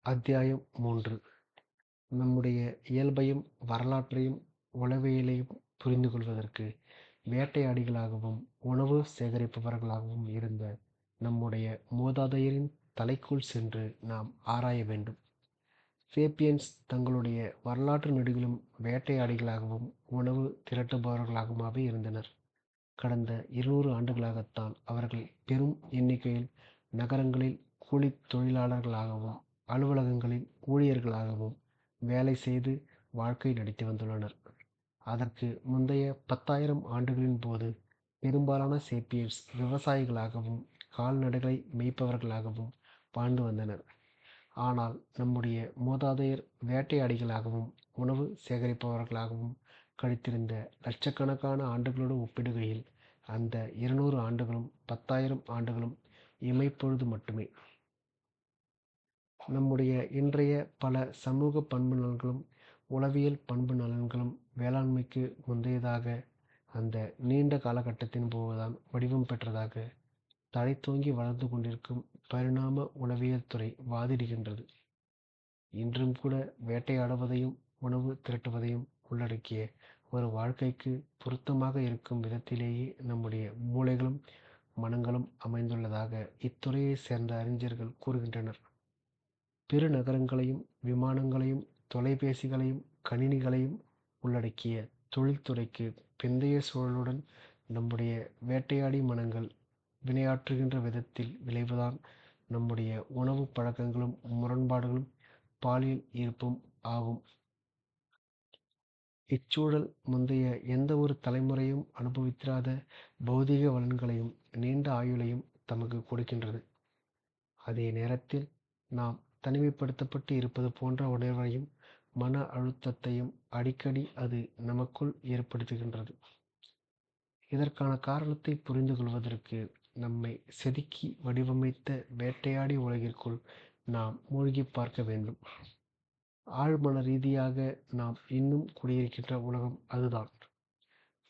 அத்தியாயம் 3. நம்முடைய இயல்பையும் வரலாற்றையும் உளவியலையும் புரிந்து கொள்வதற்கு வேட்டையாடிகளாகவும் உணவு சேகரிப்பவர்களாகவும் இருந்த நம்முடைய மூதாதையரின் தலைக்குள் சென்று நாம் ஆராய வேண்டும். சேப்பியன்ஸ் தங்களுடைய வரலாற்று நெடுகிலும் வேட்டையாடிகளாகவும் உணவு திரட்டுபவர்களாகவுமே இருந்தனர். கடந்த 200 ஆண்டுகளாகத்தான் அவர்கள் பெரும் எண்ணிக்கையில் நகரங்களில் கூலித் தொழிலாளர்களாகவும் அலுவலகங்களில் ஊழியர்களாகவும் வேலை செய்து வாழ்க்கை நடத்தி வந்துள்ளனர். அதற்கு முந்தைய 10,000 ஆண்டுகளின் போது பெரும்பாலான சேப்பியன்ஸ் விவசாயிகளாகவும் கால்நடைகளை மேய்ப்பவர்களாகவும் வாழ்ந்து வந்தனர். ஆனால் நம்முடைய மூதாதையர் வேட்டையாடிகளாகவும் உணவு சேகரிப்பவர்களாகவும் கழித்திருந்த லட்சக்கணக்கான ஆண்டுகளோடு ஒப்பிடுகையில் அந்த 200 ஆண்டுகளும் 10,000 ஆண்டுகளும் இமைப்பொழுது மட்டுமே. நம்முடைய இன்றைய பல சமூக பண்பு நலன்களும் உளவியல் பண்பு நலன்களும் வேளாண்மைக்கு முந்தையதாக அந்த நீண்ட காலகட்டத்தின் போதுதான் வடிவம் பெற்றதாக தழைத்தோங்கி வளர்ந்து கொண்டிருக்கும் பரிணாம உளவியல் துறை வாதிடுகின்றது. இன்றும் கூட வேட்டையாடுவதையும் உணவு திரட்டுவதையும் உள்ளடக்கிய ஒரு வாழ்க்கைக்கு பொருத்தமாக இருக்கும் விதத்திலேயே நம்முடைய மூளைகளும் மனங்களும் அமைந்துள்ளதாக இத்துறையைச் சேர்ந்த அறிஞர்கள் கூறுகின்றனர். பெருநகரங்களையும் விமானங்களையும் தொலைபேசிகளையும் கணினிகளையும் உள்ளடக்கிய தொழில்துறைக்கு பிந்தைய சூழலுடன் நம்முடைய வேட்டையாடி மனங்கள் வினையாற்றுகின்ற விதத்தில் விளைவுதான் நம்முடைய உணவு பழக்கங்களும் முரண்பாடுகளும் பாலியல் ஈர்ப்பும் ஆகும். இச்சூழல் முந்தைய எந்த ஒரு தலைமுறையும் அனுபவித்திராத பௌதீக வளங்களையும் நீண்ட ஆயுளையும் தமக்கு கொடுக்கின்றது. அதே நேரத்தில் நாம் தனிமைப்படுத்தப்பட்டு இருப்பது போன்ற உணர்வையும் மன அழுத்தத்தையும் அடிக்கடி அது நமக்குள் ஏற்படுத்துகின்றது. இதற்கான காரணத்தை புரிந்து கொள்வதற்கு நம்மை செதுக்கி வடிவமைத்த வேட்டையாடி உலகிற்குள் நாம் மூழ்கி பார்க்க வேண்டும். ஆழ்மன ரீதியாக நாம் இன்னும் குடியிருக்கின்ற உலகம் அதுதான்.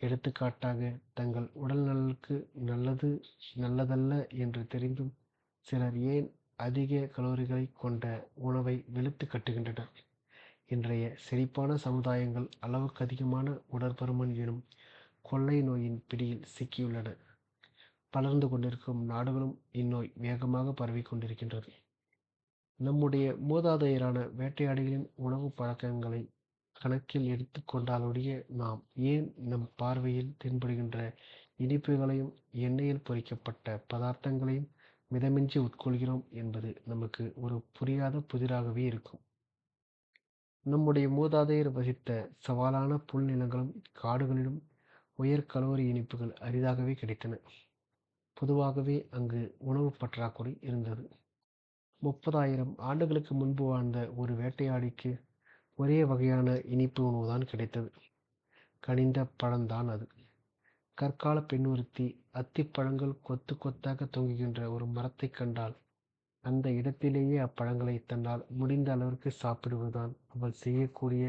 எடுத்துக்காட்டாக, தங்கள் உடல் நலனுக்கு நல்லது நல்லதல்ல என்று தெரிந்தும் சிலர் ஏன் அதிக கலோரிகளை கொண்ட உணவை வெளுத்து கட்டுகின்றனர்? இன்றைய செழிப்பான சமுதாயங்கள் அளவுக்கு அதிகமான உடற்பருமன் எனும் கொள்ளை நோயின் பிடியில் சிக்கியுள்ளன. வளர்ந்து கொண்டிருக்கும் நாடுகளும் இந்நோய் வேகமாக பரவிக் கொண்டிருக்கின்றது. நம்முடைய மூதாதையரான வேட்டையாடிகளின் உணவு பழக்கங்களை கணக்கில் எடுத்து கொண்டாலொழிய நாம் ஏன் நம் பார்வையில் தென்படுகின்ற இனிப்புகளையும் எண்ணெயில் பொரிக்கப்பட்ட பதார்த்தங்களையும் மிதமின்றி உட்கொள்கிறோம் என்பது நமக்கு ஒரு புரியாத புதிராகவே இருக்கும். நம்முடைய மூதாதையர் வசித்த சவாலான புல் நிலங்களும் காடுகளிலும் உயர் கலோரி இனிப்புகள் அரிதாகவே கிடைத்தன. பொதுவாகவே அங்கு உணவு பற்றாக்குறை இருந்தது. 30,000 ஆண்டுகளுக்கு முன்பு வாழ்ந்த ஒரு வேட்டையாடிக்கு ஒரே வகையான இனிப்பு உணவுதான் கிடைத்தது. கனிந்த பழம்தான் அது. கற்கால பெண் ஒருத்தி அத்திப்பழங்கள் கொத்து கொத்தாக தொங்குகின்ற ஒரு மரத்தைக் கண்டால் அந்த இடத்திலேயே அப்பழங்களை தன்னால் முடிந்த அளவிற்கு சாப்பிடுவதுதான் அவள் செய்யக்கூடிய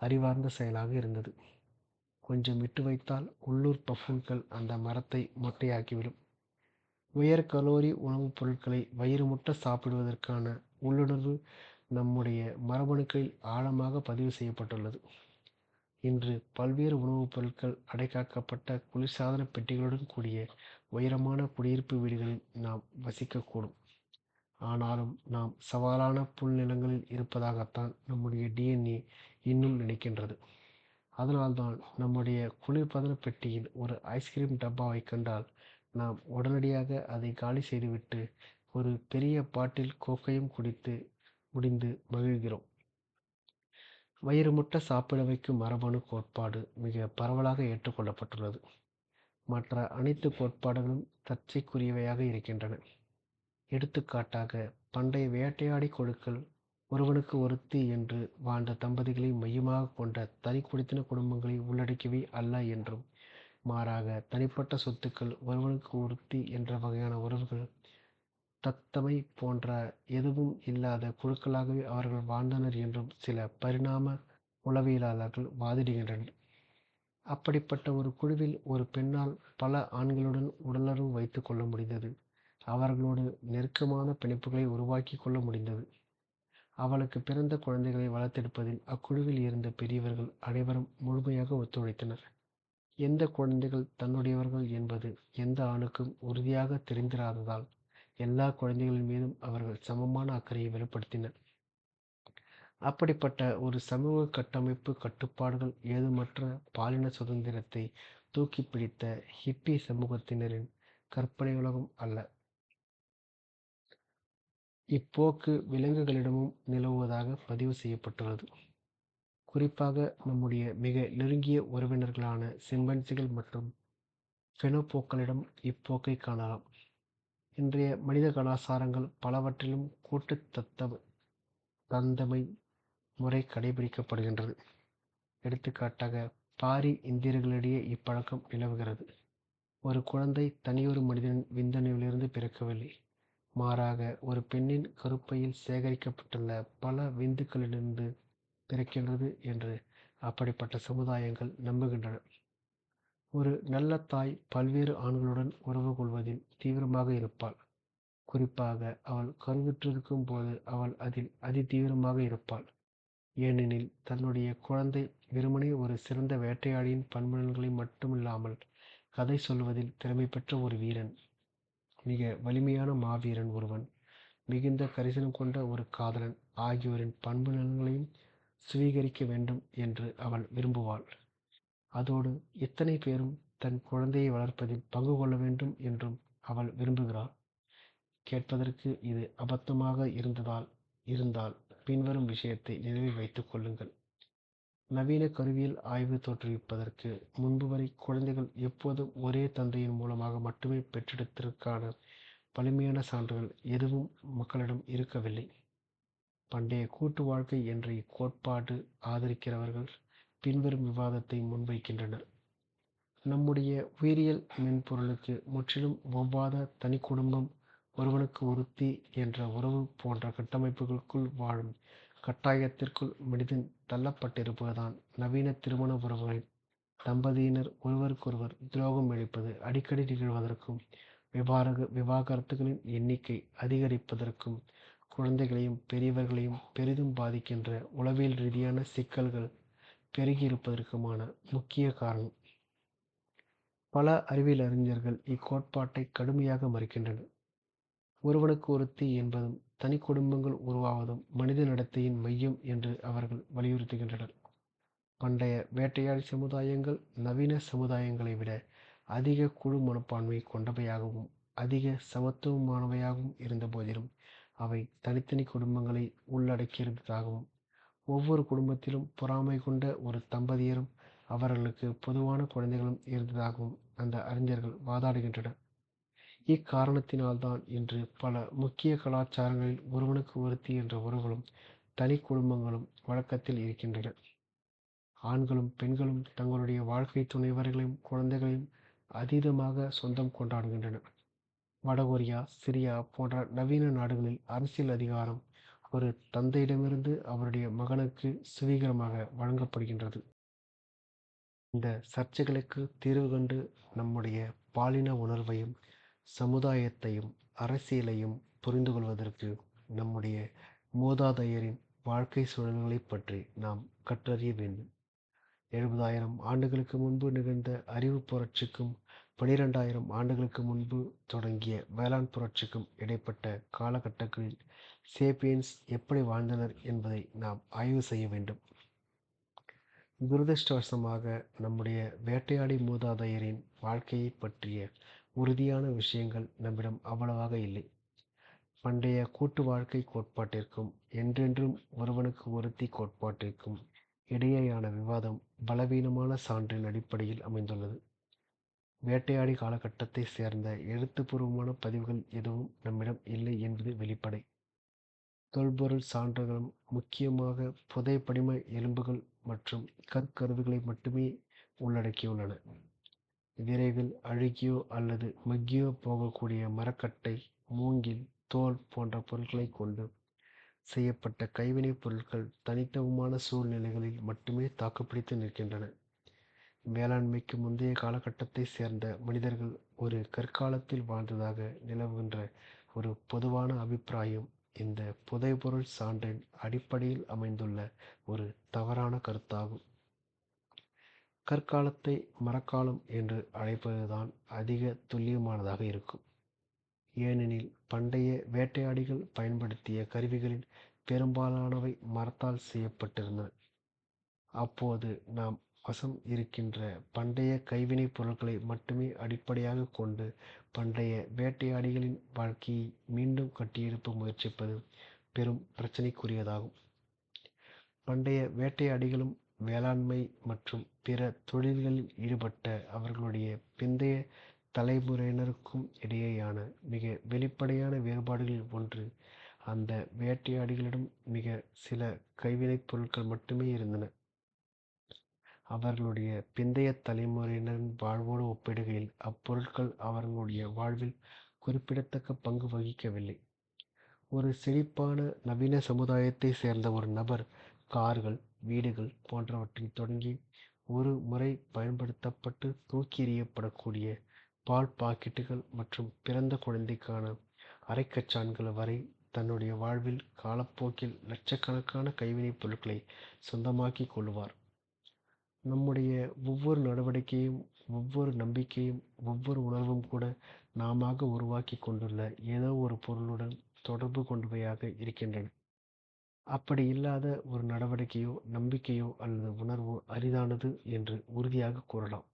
அறிவார்ந்த செயலாக இருந்தது. கொஞ்சம் விட்டு வைத்தால் உள்ளூர் பஃபூன்கள் அந்த மரத்தை மொட்டையாக்கிவிடும். உயர் கலோரி உணவுப் பொருட்களை வயிறு முட்ட சாப்பிடுவதற்கான உள்ளுணர்வு நம்முடைய மரபணுக்களில் ஆழமாக பதிவு செய்யப்பட்டுள்ளது. இன்று பல்வேறு உணவுப் பொருட்கள் அடைகாக்கப்பட்ட குளிர்சாதன பெட்டிகளுடன் கூடிய உயரமான குடியிருப்பு வீடுகளில் நாம் வசிக்கக்கூடும். ஆனாலும் நாம் சவாலான புல் நிலங்களில் இருப்பதாகத்தான் நம்முடைய டிஎன்ஏ இன்னும் நினைக்கின்றது. அதனால்தான் நம்முடைய குளிர்பதன பெட்டியில் ஒரு ஐஸ்கிரீம் டப்பாவை கண்டால் நாம் உடனடியாக அதை காலி செய்துவிட்டு ஒரு பெரிய பாட்டில் கோக்கையும் குடித்து முடிந்து மகிழ்கிறோம். வயிறு முட்ட சாப்பிட வைக்கும் மரபணு கோட்பாடு மிக பரவலாக ஏற்றுக்கொள்ளப்பட்டுள்ளது. மற்ற அனைத்து கோட்பாடுகளும் சர்ச்சைக்குரியவையாக இருக்கின்றன. எடுத்துக்காட்டாக, பண்டைய வேட்டையாடி குழுக்கள் ஒருவனுக்கு ஒருத்தி என்று வாழ்ந்த தம்பதிகளை மையமாக கொண்ட தனி குடித்தன குடும்பங்களை உள்ளடக்கியவை அல்ல என்றும், மாறாக தனிப்பட்ட சொத்துக்கள் ஒருவனுக்கு ஒருத்தி என்ற வகையான உறவுகள் தத்தமை போன்ற எதுவும் இல்லாத குழுக்களாகவே அவர்கள் வாழ்ந்தனர் என்றும் சில பரிணாம உளவியலாளர்கள் வாதிடுகின்றனர். அப்படிப்பட்ட ஒரு குழுவில் ஒரு பெண்ணால் பல ஆண்களுடன் உடலுறவு வைத்துக் கொள்ள முடிந்தது. அவர்களோடு நெருக்கமான பிணைப்புகளை உருவாக்கி கொள்ள முடிந்தது. அவளுக்கு பிறந்த குழந்தைகளை வளர்த்தெடுப்பதில் அக்குழுவில் இருந்த பெரியவர்கள் அனைவரும் முழுமையாக ஒத்துழைத்தனர். எந்த குழந்தைகள் தன்னுடையவர்கள் என்பது எந்த ஆணுக்கும் உறுதியாக தெரிந்திராததால் எல்லா குழந்தைகளின் மீதும் அவர்கள் சமமான அக்கறையை வெளிப்படுத்தினர். அப்படிப்பட்ட ஒரு சமூக கட்டமைப்பு கட்டுப்பாடுகள் ஏதுமற்ற பாலின சுதந்திரத்தை தூக்கி பிடித்த ஹிப்பி சமூகத்தினரின் கற்பனை உலகம் அல்ல. இப்போக்கு விலங்குகளிடமும் நிலவுவதாக பதிவு செய்யப்பட்டுள்ளது. குறிப்பாக நம்முடைய மிக நெருங்கிய உறவினர்களான சிம்பன்சிகள் மற்றும் பெனோபோக்களிடம் இப்போக்கை காணலாம். இன்றைய மனித கலாச்சாரங்கள் பலவற்றிலும் கூட்டு தந்தமை முறை கடைபிடிக்கப்படுகின்றது. எடுத்துக்காட்டாக பாரி இந்தியர்களிடையே இப்பழக்கம் நிலவுகிறது. ஒரு குழந்தை தனியொரு மனிதனின் விந்தணுவிலிருந்து பிறக்கவில்லை, மாறாக ஒரு பெண்ணின் கருப்பையில் சேகரிக்கப்பட்டுள்ள பல விந்துக்களிலிருந்து பிறக்கின்றது என்று அப்படிப்பட்ட சமுதாயங்கள் நம்புகின்றன. ஒரு நல்ல தாய் பல்வேறு ஆண்களுடன் உறவு கொள்வதில் தீவிரமாக இருப்பாள். குறிப்பாக அவள் கருவுற்றிருக்கும் போது அவள் அதில் அதிதீவிரமாக இருப்பாள். ஏனெனில் தன்னுடைய குழந்தை வெறுமனே ஒரு சிறந்த வேட்டையாடியின் பண்புகளை மட்டுமில்லாமல் கதை சொல்வதில் திறமை பெற்ற ஒரு வீரன், மிக வலிமையான மாவீரன் ஒருவன், மிகுந்த கரிசனம் கொண்ட ஒரு காதலன் ஆகியோரின் பண்பு நலன்களையும் சுவீகரிக்க வேண்டும் என்று அவள் விரும்புவாள். அதோடு இத்தனை பேரும் தன் குழந்தையை வளர்ப்பதில் பங்கு கொள்ள வேண்டும் என்றும் அவள் விரும்புகிறாள். கேட்பதற்கு இது அபத்தமாக இருந்தால் பின்வரும் விஷயத்தை நினைவில் வைத்துக் கொள்ளுங்கள். நவீன கருவியல் ஆய்வு தோற்றுவிப்பதற்கு முன்பு வரை குழந்தைகள் எப்போதும் ஒரே தந்தையின் மூலமாக மட்டுமே பெற்றெடுத்ததற்கான வலிமையான சான்றுகள் எதுவும் மக்களிடம் இருக்கவில்லை. பண்டைய கூட்டு வாழ்க்கை என்ற இக்கோட்பாடு ஆதரிக்கிறவர்கள் பின்வரும் விவாதத்தை முன்வைக்கின்றனர். நம்முடைய உயிரியல் மென்பொருளுக்கு முற்றிலும் ஒவ்வாத தனி குடும்பம், ஒருவனுக்கு ஒருத்தி என்ற உறவு போன்ற கட்டமைப்புகளுக்குள் வாழும் கட்டாயத்திற்குள் மனிதன் தள்ளப்பட்டிருப்பதுதான் நவீன திருமண உறவுகளில் தம்பதியினர் ஒருவருக்கொருவர் துரோகம் இழைப்பது அடிக்கடி நிகழ்வதற்கும், விவாகரத்துகளின் எண்ணிக்கை அதிகரிப்பதற்கும், குழந்தைகளையும் பெரியவர்களையும் பெரிதும் பாதிக்கின்ற உளவியல் ரீதியான சிக்கல்கள் பெருகியிருப்பதற்குமான முக்கிய காரணம். பல அறிவியல் அறிஞர்கள் இக்கோட்பாட்டை கடுமையாக மறுக்கின்றனர். ஒருவனுக்கு ஒருத்தி என்பதும் தனி குடும்பங்கள் உருவாவதும் மனித நடத்தையின் மையம் என்று அவர்கள் வலியுறுத்துகின்றனர். பண்டைய வேட்டையாடி சமுதாயங்கள் நவீன சமுதாயங்களை விட அதிக குழு மனப்பான்மை கொண்டவையாகவும் அதிக சமத்துவமானவையாகவும் இருந்த போதிலும் அவை தனித்தனி குடும்பங்களை உள்ளடக்கியிருந்ததாகவும் ஒவ்வொரு குடும்பத்திலும் பொறாமை கொண்ட ஒரு தம்பதியரும் அவர்களுக்கு பொதுவான குழந்தைகளும் இருந்ததாகவும் அந்த அறிஞர்கள் வாதாடுகின்றனர். இக்காரணத்தினால்தான் இன்று பல முக்கிய கலாச்சாரங்களில் ஒருவனுக்கு ஒருத்தி என்ற உறவுகளும் தனி குடும்பங்களும் வழக்கத்தில் இருக்கின்றன. ஆண்களும் பெண்களும் தங்களுடைய வாழ்க்கை துணைவர்களையும் குழந்தைகளையும் அதீதமாக சொந்தம் கொண்டாடுகின்றனர். வடகொரியா, சிரியா போன்ற நவீன நாடுகளில் அரசியல் அதிகாரம் ஒரு தந்தையிடமிருந்து அவருடைய மகனுக்கு சுவீகரமாக வழங்கப்படுகின்றது. இந்த சர்ச்சைகளுக்கு தீர்வு கண்டு நம்முடைய பாலின உணர்வையும் சமுதாயத்தையும் அரசியலையும் புரிந்து கொள்வதற்கு நம்முடைய மூதாதையரின் வாழ்க்கை சூழல்களைப் பற்றி நாம் கற்றறிய வேண்டும். 70,000 ஆண்டுகளுக்கு முன்பு நிகழ்ந்த அறிவு புரட்சிக்கும் 12,000 ஆண்டுகளுக்கு முன்பு தொடங்கிய வேளாண் புரட்சிக்கும் இடைப்பட்ட காலகட்டங்களில் சேப்பியன்ஸ் எப்படி வாழ்ந்தனர் என்பதை நாம் ஆய்வு செய்ய வேண்டும். துரதிர்ஷ்டவசமாக நம்முடைய வேட்டையாடி மூதாதையரின் வாழ்க்கையை பற்றிய உறுதியான விஷயங்கள் நம்மிடம் அவ்வளவாக இல்லை. பண்டைய கூட்டு வாழ்க்கை கோட்பாட்டிற்கும் என்றென்றும் ஒருவனுக்கு ஒருத்தி கோட்பாட்டிற்கும் இடையேயான விவாதம் பலவீனமான சான்றின் அடிப்படையில் அமைந்துள்ளது. வேட்டையாடி காலகட்டத்தை சேர்ந்த எழுத்துப்பூர்வமான பதிவுகள் எதுவும் நம்மிடம் இல்லை என்பது வெளிப்படை. தொல்பொருள் சான்றுகளும் முக்கியமாக புதைபடிம எலும்புகள் மற்றும் கற்கருவிகளை மட்டுமே உள்ளடக்கியுள்ளன. விரைவில் அழுகியோ அல்லது மக்கியோ போகக்கூடிய மரக்கட்டை, மூங்கில், தோல் போன்ற பொருட்களை கொண்டு செய்யப்பட்ட கைவினைப் பொருட்கள் தனித்துவமான சூழ்நிலைகளில் மட்டுமே தாக்குப்பிடித்து நிற்கின்றன. வேளாண்மைக்கு முந்தைய காலகட்டத்தை சேர்ந்த மனிதர்கள் ஒரு கற்காலத்தில் வாழ்ந்ததாக நிலவுகின்ற ஒரு பொதுவான அபிப்பிராயம் இந்த புதைபொருள் சான்றின் அடிப்படையில் அமைந்துள்ள ஒரு தவறான கருத்தாகும். கற்காலத்தை மரக்காலம் என்று அழைப்பதுதான் அதிக துல்லியமானதாக இருக்கும். ஏனெனில் பண்டைய வேட்டையாடிகள் பயன்படுத்திய கருவிகளில் பெரும்பாலானவை மரத்தால் செய்யப்பட்டிருந்தன. அப்போது நாம் வசம் இருக்கின்ற பண்டைய கைவினைப் பொருட்களை மட்டுமே அடிப்படையாக கொண்டு பண்டைய வேட்டையாடிகளின் வாழ்க்கையை மீண்டும் கட்டியெழுப்ப முயற்சிப்பது பெரும் பிரச்சனைக்குரியதாகும். பண்டைய வேட்டையாடிகளும் வேளாண்மை மற்றும் பிற தொழில்களில் ஈடுபட்ட அவர்களுடைய பிந்தைய தலைமுறையினருக்கும் இடையேயான மிக வெளிப்படையான வேறுபாடுகளில் ஒன்று, அந்த வேட்டையாடிகளிடம் மிக சில கைவினைப் பொருட்கள் மட்டுமே இருந்தன. அவர்களுடைய பிந்தைய தலைமுறையினரின் வாழ்வோடு ஒப்பிடுகையில் அப்பொருட்கள் அவர்களுடைய வாழ்வில் குறிப்பிடத்தக்க பங்கு வகிக்கவில்லை. ஒரு செழிப்பான நவீன சமுதாயத்தை சேர்ந்த ஒரு நபர் கார்கள், வீடுகள் போன்றவற்றில் தொடங்கி ஒரு முறை பயன்படுத்தப்பட்டு தூக்கி எறியப்படக்கூடிய பால் பாக்கெட்டுகள் மற்றும் பிறந்த குழந்தைக்கான அரைக்கச்சான்கள் வரை தன்னுடைய வாழ்வில் காலப்போக்கில் லட்சக்கணக்கான கைவினைப் பொருட்களை சொந்தமாக்கி கொள்ளுவார். நம்முடைய ஒவ்வொரு நடவடிக்கையும், ஒவ்வொரு நம்பிக்கையும், ஒவ்வொரு உணர்வும் கூட நாமாக உருவாக்கி கொண்டுள்ள ஏதோ ஒரு பொருளுடன் தொடர்பு கொண்டவையாக இருக்கின்றன. அப்படி இல்லாத ஒரு நடவடிக்கையோ, நம்பிக்கையோ அல்லது உணர்வோ அரிதானது என்று உறுதியாக கூறலாம்.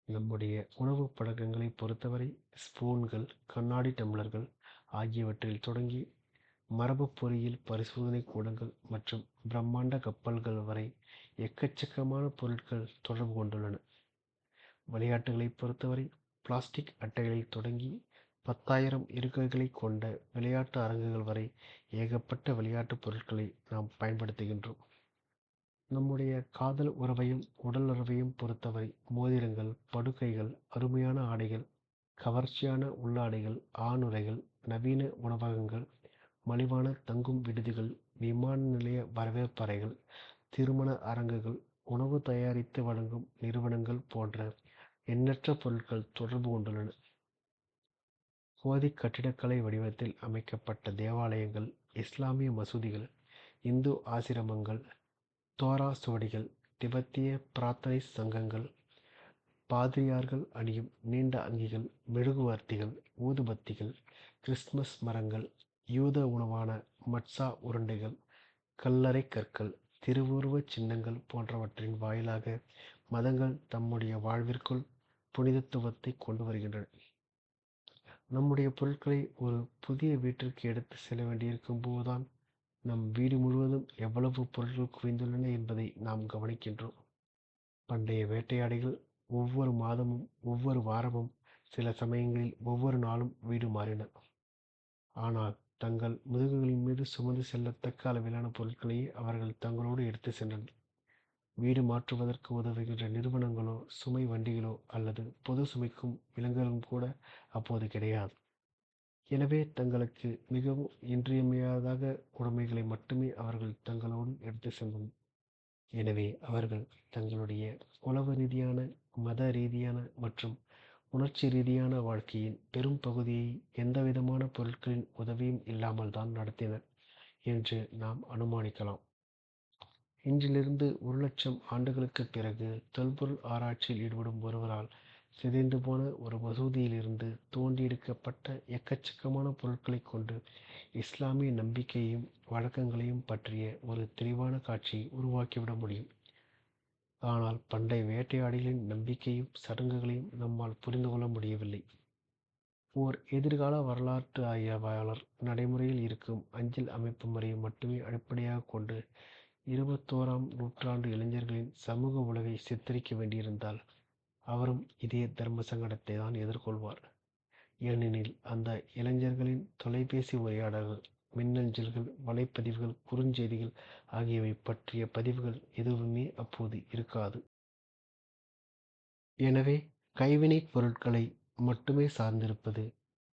நம்முடைய உணவு பழக்கங்களை பொறுத்தவரை ஸ்பூன்கள், கண்ணாடி டம்ளர்கள் ஆகியவற்றில் தொடங்கி மரபு பொறியியல் பரிசோதனை கூடங்கள் மற்றும் பிரம்மாண்ட கப்பல்கள் வரை எக்கச்சக்கமான பொருட்கள் தொடர்பு கொண்டுள்ளன. விளையாட்டுகளை பொறுத்தவரை பிளாஸ்டிக் அட்டைகளில் தொடங்கி 10,000 இருக்கைகளை கொண்ட விளையாட்டு அரங்குகள் வரை ஏகப்பட்ட விளையாட்டுப் பொருட்களை நாம் பயன்படுத்துகின்றோம். நம்முடைய காதல் உறவையும் உடல் உறவையும் பொறுத்தவரை மோதிரங்கள், படுக்கைகள், அருமையான ஆடைகள், கவர்ச்சியான உள்ளாடைகள், ஆணுறைகள், நவீன உணவகங்கள், மலிவான தங்கும் விடுதிகள், விமான நிலைய வரவேற்பறைகள், திருமண அரங்குகள், உணவு தயாரித்து வழங்கும் நிறுவனங்கள் போன்ற எண்ணற்ற பொருட்கள் தொடர்பு கொண்டுள்ளன. கோதிக் கட்டிடக்கலை வடிவத்தில் அமைக்கப்பட்ட தேவாலயங்கள், இஸ்லாமிய மசூதிகள், இந்து ஆசிரமங்கள், தோரா சுவடிகள், திபெத்திய பிரார்த்தனை சங்கங்கள், பாதிரியார்கள் அணியும் நீண்ட அங்கிகள், மெழுகுவர்த்திகள், ஊதுபத்திகள், கிறிஸ்துமஸ் மரங்கள், யூத உணவான மட்சா உருண்டைகள், கல்லறை கற்கள், திருவுருவச் சின்னங்கள் போன்றவற்றின் வாயிலாக மதங்கள் தம்முடைய வாழ்விற்குள் புனிதத்துவத்தை கொண்டு வருகின்றன. நம்முடைய பொருட்களை ஒரு புதிய வீட்டிற்கு எடுத்து செல்ல வேண்டியிருக்கும் போதுதான் நம் வீடு முழுவதும் எவ்வளவு பொருட்கள் குவிந்துள்ளன என்பதை நாம் கவனிக்கின்றோம். பண்டைய வேட்டையாடிகள் ஒவ்வொரு மாதமும், ஒவ்வொரு வாரமும், சில சமயங்களில் ஒவ்வொரு நாளும் வீடு மாறினர். ஆனால் தங்கள் முதுகுகளின் மீது சுமந்து செல்லத்தக்க அளவிலான பொருட்களையே அவர்கள் தங்களோடு எடுத்து சென்றனர். வீடு மாற்றுவதற்கு உதவுகின்ற நிறுவனங்களோ, சுமை வண்டிகளோ அல்லது பொது சுமைக்கும் விலங்குகளும் கூட அப்போது கிடையாது. எனவே தங்களுக்கு மிகவும் இன்றியமையாததாக உடைமைகளை மட்டுமே அவர்கள் தங்களோடு எடுத்து சென்றனர். எனவே அவர்கள் தங்களுடைய உளவு ரீதியான, மத ரீதியான மற்றும் உணர்ச்சி ரீதியான வாழ்க்கையின் பெரும் பகுதியை எந்தவிதமான பொருட்களின் உதவியும் இல்லாமல் தான் நடத்தினர் என்று நாம் அனுமானிக்கலாம். இன்றிலிருந்து 1,00,000 ஆண்டுகளுக்குப் பிறகு தொல்பொருள் ஆராய்ச்சியில் ஈடுபடும் ஒருவரால் சிதைந்து போன ஒரு மசூதியிலிருந்து தோண்டி எடுக்கப்பட்ட எக்கச்சக்கமான பொருட்களைக் கொண்டு இஸ்லாமிய நம்பிக்கையையும் வழக்கங்களையும் பற்றிய ஒரு தெளிவான காட்சியை உருவாக்கிவிட முடியும். ஆனால் பண்டைய வேட்டையாடிகளின் நம்பிக்கையும் சடங்குகளையும் நம்மால் புரிந்து கொள்ள முடியவில்லை. ஓர் எதிர்கால வரலாற்று ஆய்வாளர் நடைமுறையில் இருக்கும் அஞ்சல் அமைப்பு முறையை மட்டுமே அடிப்படையாகக் கொண்டு 21ஆம் நூற்றாண்டு இளைஞர்களின் சமூக உலகை சித்தரிக்க வேண்டியிருந்தால் அவரும் இதே தர்ம சங்கடத்தை தான் எதிர்கொள்வார். ஏனெனில் அந்த இளைஞர்களின் தொலைபேசி உரையாடல்கள், மின்னஞ்சல்கள், வலைப்பதிவுகள், குறுஞ்செய்திகள் ஆகியவை பற்றிய பதிவுகள் எதுவுமே அப்போது இருக்காது. எனவே கைவினைப் பொருட்களை மட்டுமே சார்ந்திருப்பது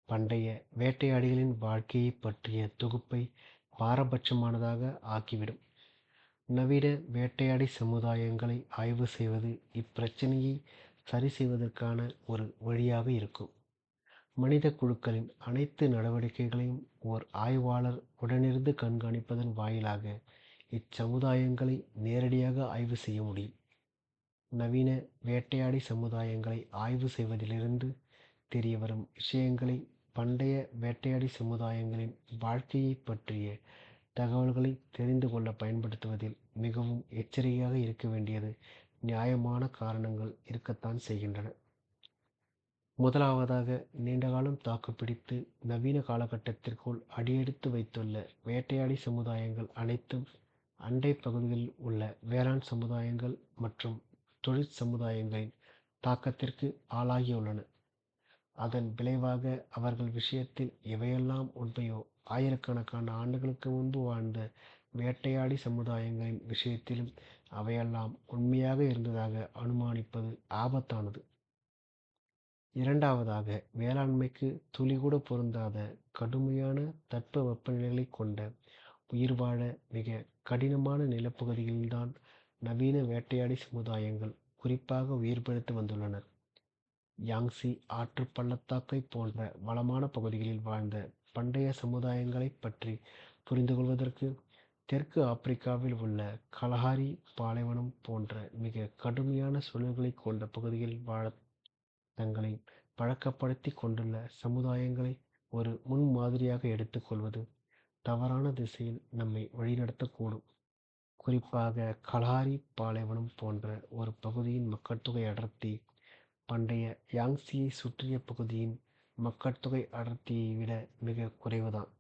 பண்டைய வேட்டையாடிகளின் வாழ்க்கையைப் பற்றிய தொகுப்பை பாரபட்சமானதாக ஆக்கிவிடும். நவீன வேட்டையாடி சமுதாயங்களை ஆய்வு செய்வது இப்பிரச்சினையை சரி செய்வதற்கான ஒரு வழியாக இருக்கும். மனித குழுக்களின் அனைத்து நடவடிக்கைகளையும் ஓர் ஆய்வாளர் உடனிருந்து கண்காணிப்பதன் வாயிலாக இச்சமுதாயங்களை நேரடியாக ஆய்வு செய்ய முடியும். நவீன வேட்டையாடி சமுதாயங்களை ஆய்வு செய்வதிலிருந்து தெரியவரும் விஷயங்களை பண்டைய வேட்டையாடி சமுதாயங்களின் வாழ்க்கையைப் பற்றிய தகவல்களை தெரிந்து கொள்ள பயன்படுத்துவதில் மிகவும் எச்சரிக்கையாக இருக்க வேண்டியது நியாயமான காரணங்கள் இருக்கத்தான் செய்கின்றன. முதலாவதாக, நீண்டகாலம் தாக்குப்பிடித்து நவீன காலகட்டத்திற்குள் அடியெடுத்து வைத்துள்ள வேட்டையாடி சமுதாயங்கள் அனைத்தும் அண்டை பகுதிகளில் உள்ள வேளாண் சமுதாயங்கள் மற்றும் தொழிற்சமுதாயங்களின் தாக்கத்திற்கு ஆளாகியுள்ளன. அதன் விளைவாக அவர்கள் விஷயத்தில் எவையெல்லாம் உண்மையோ, ஆயிரக்கணக்கான ஆண்டுகளுக்கு முன்பு வாழ்ந்த வேட்டையாடி சமுதாயங்களின் விஷயத்திலும் அவையெல்லாம் உண்மையாக இருந்ததாக அனுமானிப்பது ஆபத்தானது. இரண்டாவதாக, வேளாண்மைக்கு துளிகூட பொருந்தாத கடுமையான தட்பவெப்பநிலைகளைக் கொண்ட உயிர்வாழ மிக கடினமான நிலப்பகுதிகளில்தான் நவீன வேட்டையாடி சமுதாயங்கள் குறிப்பாக உயிர் பிழைத்து வந்துள்ளனர். யாங்சி ஆற்றுப் பள்ளத்தாக்கைப் போன்ற வளமான பகுதிகளில் வாழ்ந்த பண்டைய சமுதாயங்களைப் பற்றி புரிந்துகொள்வதற்கு தெற்கு ஆப்பிரிக்காவில் உள்ள கலஹாரி பாலைவனம் போன்ற மிக கடுமையான சூழல்களைக் கொண்ட பகுதிகளில் வாழத் தங்களை பழக்கப்படுத்திக் கொண்டுள்ள சமுதாயங்களை ஒரு முன்மாதிரியாக எடுத்துக்கொள்வது தவறான திசையில் நம்மை வழிநடத்தக்கூடும். குறிப்பாக கலஹாரி பாலைவனம் போன்ற ஒரு பகுதியின் மக்கட்தொகை அடர்த்தி பண்டைய யாங்சியை சுற்றிய பகுதியின் மக்கட்தொகை அடர்த்தியை விட மிக குறைவுதான்.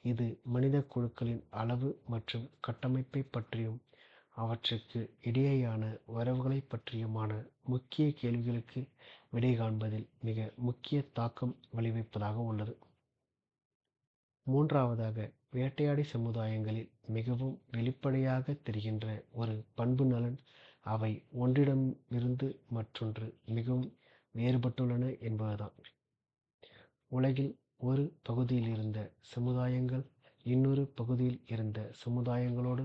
இது மனித குழுக்களின் அளவு மற்றும் கட்டமைப்பை பற்றியும் அவற்றுக்கு இடையேயான உறவுகளைப் பற்றியுமான முக்கிய கேள்விகளுக்கு விடை காண்பதில் மிக முக்கிய தாக்கம் விளைவிப்பதாக உள்ளது. மூன்றாவதாக, வேட்டையாடி சமுதாயங்களில் மிகவும் வெளிப்படையாக தெரிகின்ற ஒரு பண்பு நலன் அவை ஒன்றிடமிருந்து மற்றொன்று மிகவும் வேறுபட்டுள்ளன என்பதுதான். உலகில் ஒரு பகுதியில் இருந்த சமுதாயங்கள் இன்னொரு பகுதியில் இருந்த சமுதாயங்களோடு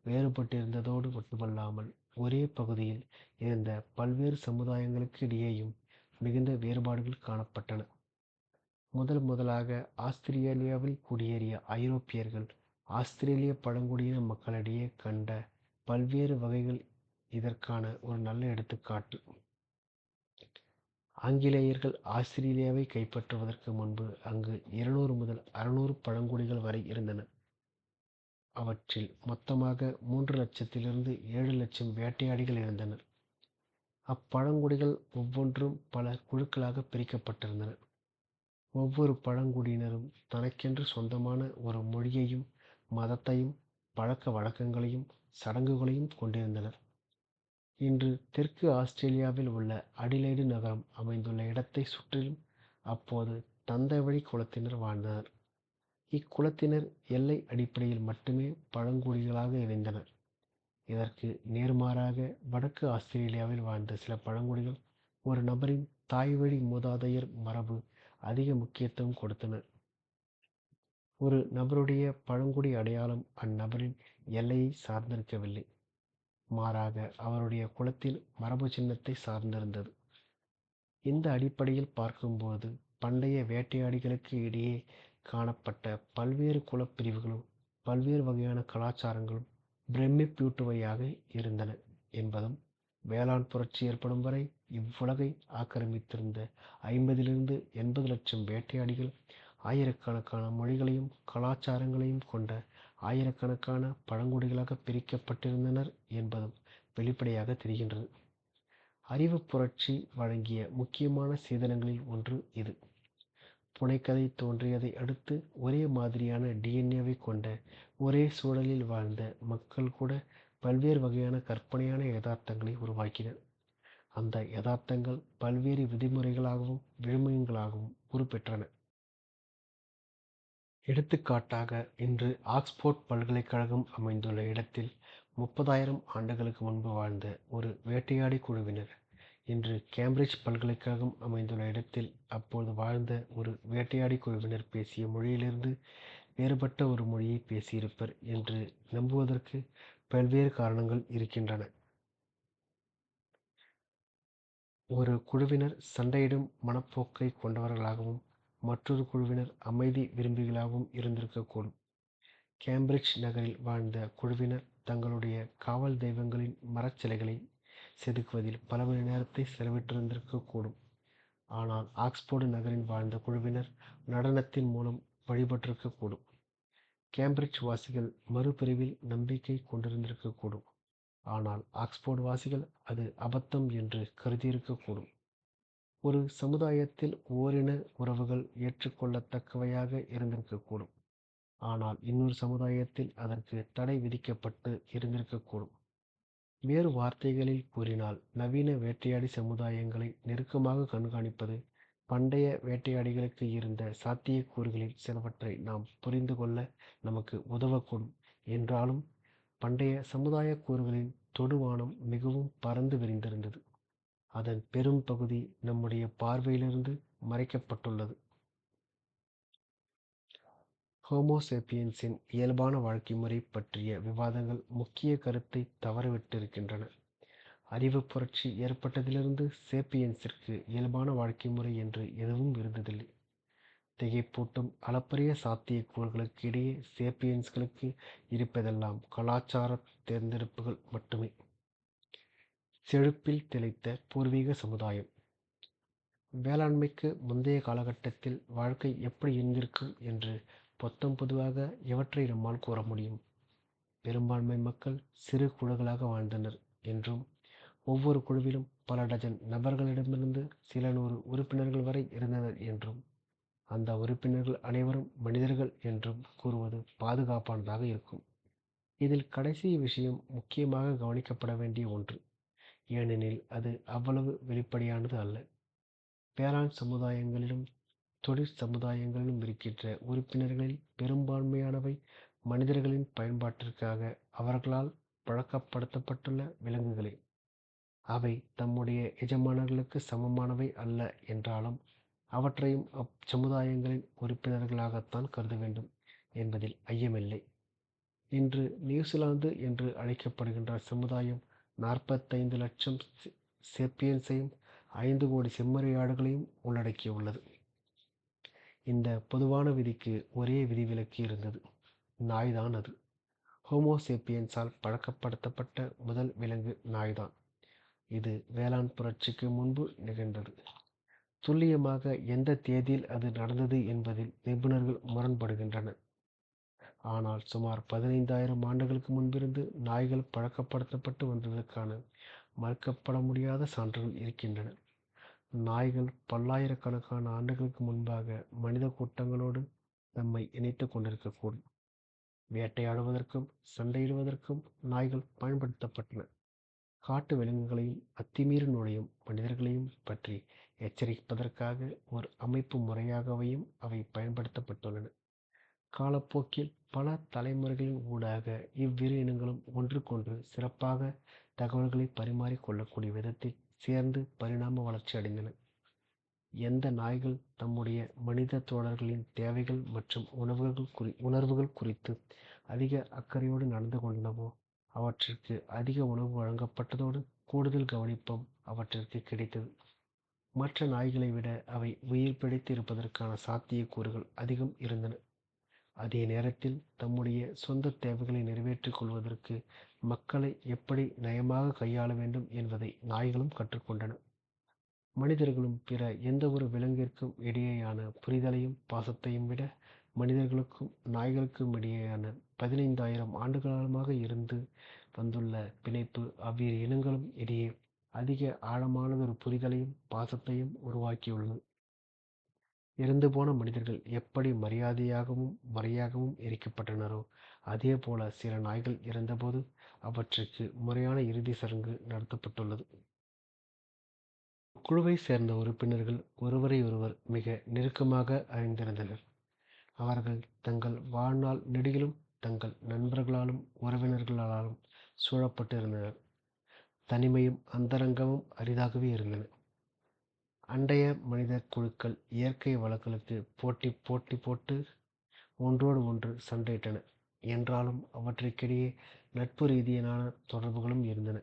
வேறுபட்டிருந்ததோடு மட்டுமல்லாமல், ஒரே பகுதியில் இருந்த பல்வேறு சமுதாயங்களுக்கு இடையேயும் மிகுந்த வேறுபாடுகள் காணப்பட்டன. முதலாக ஆஸ்திரேலியாவில் குடியேறிய ஐரோப்பியர்கள் ஆஸ்திரேலிய பழங்குடியின மக்களிடையே கண்ட பல்வேறு வகைகள் இதற்கான ஒரு நல்ல எடுத்துக்காட்டு. ஆங்கிலேயர்கள் ஆஸ்திரேலியாவை கைப்பற்றுவதற்கு முன்பு அங்கு 200 முதல் 600 பழங்குடிகள் வரை இருந்தன. அவற்றில் மொத்தமாக 3 லட்சத்திலிருந்து 7 லட்சம் வேட்டையாடிகள் இருந்தனர். அப்பழங்குடிகள் ஒவ்வொன்றும் பல குழுக்களாக பிரிக்கப்பட்டிருந்தன. ஒவ்வொரு பழங்குடியினரும் தனக்கென்று சொந்தமான ஒரு மொழியையும் மதத்தையும் பழக்க வழக்கங்களையும் சடங்குகளையும் கொண்டிருந்தனர். இன்று தெற்கு ஆஸ்திரேலியாவில் உள்ள அடிலெய்டு நகரம் அமைந்துள்ள இடத்தை சுற்றிலும் அப்போது தந்தைவழி குலத்தினர் வாழ்ந்தனர். இக்குலத்தினர் எல்லை அடிப்படையில் மட்டுமே பழங்குடிகளாக இருந்தனர். இதற்கு நேர்மாறாக வடக்கு ஆஸ்திரேலியாவில் வாழ்ந்த சில பழங்குடிகள் ஒரு நபரின் தாய்வழி மூதாதையர் மரபு அதிக முக்கியத்துவம் கொடுத்தனர். ஒரு நபருடைய பழங்குடி அடையாளம் அந்நபரின் எல்லையை சார்ந்திருக்கவில்லை, மாறாக அவருடைய குலத்தின் மரபு சின்னத்தை சார்ந்திருந்தது. இந்த அடிப்படையில் பார்க்கும்போது பண்டைய வேட்டையாடிகளுக்கு இடையே காணப்பட்ட பல்வேறு குலப்பிரிவுகளும் பல்வேறு வகையான கலாச்சாரங்களும் பிரமிப்பூட்டுவையாக இருந்தன என்பதும், வேளாண் புரட்சி ஏற்படும் வரை இவ்வுலகை ஆக்கிரமித்திருந்த 50லிருந்து 80 லட்சம் வேட்டையாடிகள் ஆயிரக்கணக்கான மொழிகளையும் கலாச்சாரங்களையும் கொண்ட ஆயிரக்கணக்கான பழங்குடிகளாக பிரிக்கப்பட்டிருந்தனர் என்பதும் வெளிப்படையாக தெரிகின்றது. அறிவு புரட்சி வழங்கிய முக்கியமான சேதனங்களில் ஒன்று இது. புனைக்கதை தோன்றியதை அடுத்து ஒரே மாதிரியான டிஎன்ஏவை கொண்ட ஒரே சூழலில் வாழ்ந்த மக்கள் கூட பல்வேறு வகையான கற்பனையான யதார்த்தங்களை உருவாக்கினர். அந்த யதார்த்தங்கள் பல்வேறு விதிமுறைகளாகவும் விழுமியங்களாகவும் உருப்பெற்றன. எடுத்துக்காட்டாக, இன்று ஆக்ஸ்போர்ட் பல்கலைக்கழகம் அமைந்துள்ள இடத்தில் 30,000 ஆண்டுகளுக்கு முன்பு வாழ்ந்த ஒரு வேட்டையாடி குழுவினர் இன்று கேம்பிரிட்ஜ் பல்கலைக்கழகம் அமைந்துள்ள இடத்தில் அப்போது வாழ்ந்த ஒரு வேட்டையாடி குழுவினர் பேசிய மொழியிலிருந்து வேறுபட்ட ஒரு மொழியை பேசியிருப்பர் என்று நம்புவதற்கு பல்வேறு காரணங்கள் இருக்கின்றன. ஒரு குழுவினர் சண்டையிடும் மனப்போக்கை கொண்டவர்களாகவும் மற்றொரு குழுவினர் அமைதி விரும்பிகளாகவும் இருந்திருக்கக்கூடும். கேம்பிரிட்ஜ் நகரில் வாழ்ந்த குழுவினர் தங்களுடைய காவல் தெய்வங்களின் மரச்சிலைகளை செதுக்குவதில் பல மணி நேரத்தை செலவிட்டிருந்திருக்கக்கூடும். ஆனால் ஆக்ஸ்போர்டு நகரில் வாழ்ந்த குழுவினர் நடனத்தின் மூலம் வழிபட்டிருக்கக்கூடும். கேம்பிரிட்ஜ் வாசிகள் மறுபிரிவில் நம்பிக்கை கொண்டிருந்திருக்கக்கூடும். ஆனால் ஆக்ஸ்போர்டு வாசிகள் அது அபத்தம் என்று கருதியிருக்கக்கூடும். ஒரு சமுதாயத்தில் ஓரின உறவுகள் ஏற்றுக்கொள்ளத்தக்கவையாக இருந்திருக்கக்கூடும். ஆனால் இன்னொரு சமுதாயத்தில் அதற்கு தடை விதிக்கப்பட்டு இருந்திருக்கக்கூடும். வேறு வார்த்தைகளில் கூறினால், நவீன வேட்டையாடி சமுதாயங்களை நெருக்கமாக கண்காணிப்பது பண்டைய வேட்டையாடிகளுக்கு இருந்த சாத்தியக்கூறுகளில் சிலவற்றை நாம் புரிந்து கொள்ள நமக்கு உதவக்கூடும். என்றாலும் பண்டைய சமுதாய கூறுகளின் தொடுவானம் மிகவும் பரந்து விரிந்திருந்தது. அதன் பெரும் பகுதி நம்முடைய பார்வையிலிருந்து மறைக்கப்பட்டுள்ளது. ஹோமோசேப்பியன்ஸின் இயல்பான வாழ்க்கை முறை பற்றிய விவாதங்கள் முக்கிய கருத்தை தவறவிட்டிருக்கின்றன. அறிவுப் புரட்சி ஏற்பட்டதிலிருந்து சேப்பியன்ஸிற்கு இயல்பான வாழ்க்கை முறை என்று எதுவும் இருந்ததில்லை. திகைப்பூட்டும் அளப்பரிய சாத்தியக்கூறுகளுக்கு இடையே சேப்பியன்ஸ்களுக்கு இருப்பதெல்லாம் கலாச்சார தேர்ந்தெடுப்புகள் மட்டுமே. செழிப்பில் திளைத்த பூர்வீக சமுதாயம். வேளாண்மைக்கு முந்தைய காலகட்டத்தில் வாழ்க்கை எப்படி இருந்திருக்கும் என்று பொத்தம் பொதுவாக எவற்றை நம்மால் கூற முடியும்? பெரும்பான்மை மக்கள் சிறு குழுக்களாக வாழ்ந்தனர் என்றும், ஒவ்வொரு குழுவிலும் பல டஜன் நபர்களிடமிருந்து சில நூறு உறுப்பினர்கள் வரை இருந்தனர் என்றும், அந்த உறுப்பினர்கள் அனைவரும் மனிதர்கள் என்றும் கூறுவது பாதுகாப்பானதாக இருக்கும். இதில் கடைசி விஷயம் முக்கியமாக கவனிக்கப்பட வேண்டிய ஒன்று. ஏனெனில் அது அவ்வளவு வெளிப்படையானது அல்ல. வேளாண் சமுதாயங்களிலும் தொழிற் சமுதாயங்களிலும் இருக்கின்ற உறுப்பினர்களில் பெரும்பான்மையானவை மனிதர்களின் பயன்பாட்டிற்காக அவர்களால் பழக்கப்படுத்தப்பட்டுள்ள விலங்குகளே. அவை தம்முடைய எஜமானர்களுக்கு சமமானவை அல்ல என்றாலும் அவற்றையும் அச்சமுதாயங்களின் உறுப்பினர்களாகத்தான் கருத வேண்டும் என்பதில் ஐயமில்லை. இன்று நியூசிலாந்து என்று அழைக்கப்படுகின்ற சமுதாயம் 45 லட்சம் சேப்பியன்ஸையும் 5 கோடி செம்மறியாடுகளையும் உள்ளடக்கியுள்ளது. இந்த பொதுவான விதிக்கு ஒரே விதிவிலக்கு இருந்தது. நாய்தான் அது. ஹோமோசேப்பியன்ஸால் பழக்கப்படுத்தப்பட்ட முதல் விலங்கு நாய்தான். இது வேளாண் புரட்சிக்கு முன்பு நிகழ்ந்தது. துல்லியமாக எந்த தேதியில் அது நடந்தது என்பதில் நிபுணர்கள் முரண்படுகின்றனர். ஆனால் சுமார் 15,000 ஆண்டுகளுக்கு முன்பிருந்து நாய்கள் பழக்கப்படுத்தப்பட்டு வந்ததற்கான மறுக்கப்பட முடியாத சான்றுகள் இருக்கின்றன. நாய்கள் பல்லாயிரக்கணக்கான ஆண்டுகளுக்கு முன்பாக மனித கூட்டங்களோடு நம்மை இணைத்துக் கொண்டிருக்கக்கூடும். வேட்டையாடுவதற்கும் சண்டையிடுவதற்கும் நாய்கள் பயன்படுத்தப்பட்டன. காட்டு விலங்குகளையும் அத்துமீறி நுழையும் மனிதர்களையும் பற்றி எச்சரிப்பதற்காக ஒரு அமைப்பு முறையாகவையும் அவை பயன்படுத்தப்பட்டுள்ளன. காலப்போக்கில் பல தலைமுறைகளின் ஊடாக இவ்விரு இனங்களும் ஒன்றுக்கொன்று சிறப்பாக தகவல்களை பரிமாறிக் கொள்ளக்கூடிய விதத்தில் சேர்ந்து பரிணாம வளர்ச்சி அடைந்தன. எந்த நாய்கள் தம்முடைய மனித தோழர்களின் தேவைகள் மற்றும் உணர்வுகள் குறித்து அதிக அக்கறையோடு நடந்து கொண்டனவோ அவற்றிற்கு அதிக உணவு வழங்கப்பட்டதோடு கூடுதல் கவனிப்பும் அவற்றிற்கு கிடைத்தது. மற்ற நாய்களை விட அவை உயிர் பிழைத்து இருப்பதற்கான சாத்தியக்கூறுகள் அதிகம் இருந்தன. அதே நேரத்தில் தம்முடைய சொந்த தேவைகளை நிறைவேற்றிக் கொள்வதற்கு மக்களை எப்படி நயமாக கையாள வேண்டும் என்பதை நாய்களும் கற்றுக்கொண்டன. மனிதர்களும் பிற எந்த ஒரு விலங்கிற்கும் இடையேயான புரிதலையும் பாசத்தையும் விட மனிதர்களுக்கும் நாய்களுக்கும் இடையேயான 15,000 ஆண்டுகாலமாக இருந்து வந்துள்ள பிணைப்பு அவ்விரு இனங்களும் இடையே அதிக ஆழமானதொரு புரிதலையும் பாசத்தையும் உருவாக்கியுள்ளது. இறந்துபோன மனிதர்கள் எப்படி மரியாதையாகவும் முறையாகவும் எரிக்கப்பட்டனரோ அதே போல சில நாய்கள் இறந்தபோது அவற்றுக்கு முறையான இறுதி சடங்கு நடத்தப்பட்டுள்ளது. குழுவை சேர்ந்த உறுப்பினர்கள் ஒருவரை ஒருவர் மிக நெருக்கமாக அறிந்திருந்தனர். அவர்கள் தங்கள் வாழ்நாள் நெடுகிலும் தங்கள் நண்பர்களாலும் உறவினர்களாலும் சூழப்பட்டு இருந்தனர். தனிமையும் அந்தரங்கமும் அரிதாகவே இருந்தன. அண்டைய மனித குழுக்கள் இயற்கை வளங்களுக்கு போட்டி போட்டு ஒன்றோடு ஒன்று சண்டையிட்டன. என்றாலும் அவற்றுக்கிடையே நட்பு ரீதியிலான தொடர்புகளும் இருந்தன.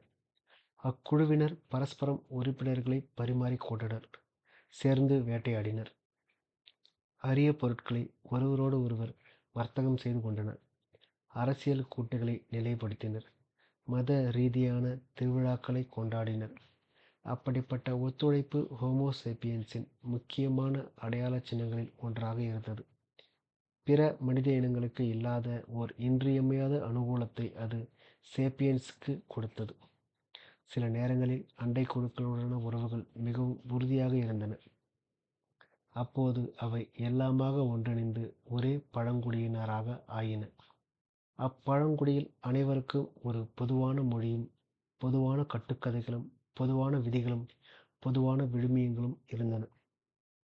அக்குழுவினர் பரஸ்பரம் உறுப்பினர்களை பரிமாறிக்கொண்டனர், சேர்ந்து வேட்டையாடினர், அரிய பொருட்களை ஒருவரோடு ஒருவர் வர்த்தகம் செய்து கொண்டனர், அரசியல் கூட்டுகளை நிலைப்படுத்தினர், மத ரீதியான திருவிழாக்களை கொண்டாடினர். அப்படிப்பட்ட ஒத்துழைப்பு ஹோமோசேப்பியன்ஸின் முக்கியமான அடையாள சின்னங்களில் ஒன்றாக இருந்தது. பிற மனித இனங்களுக்கு இல்லாத ஓர் இன்றியமையாத அனுகூலத்தை அது சேப்பியன்ஸுக்கு கொடுத்தது. சில நேரங்களில் அண்டை குழுக்களுடனான உறவுகள் மிகவும் உறுதியாக இருந்தன. அப்போது அவை எல்லாமாக ஒன்றிணைந்து ஒரே பழங்குடியினராக ஆயின. அப்பழங்குடியில் அனைவருக்கும் ஒரு பொதுவான மொழியும், பொதுவான கட்டுக்கதைகளும், பொதுவான விதிகளும், பொதுவான விழுமியங்களும் இருந்தன.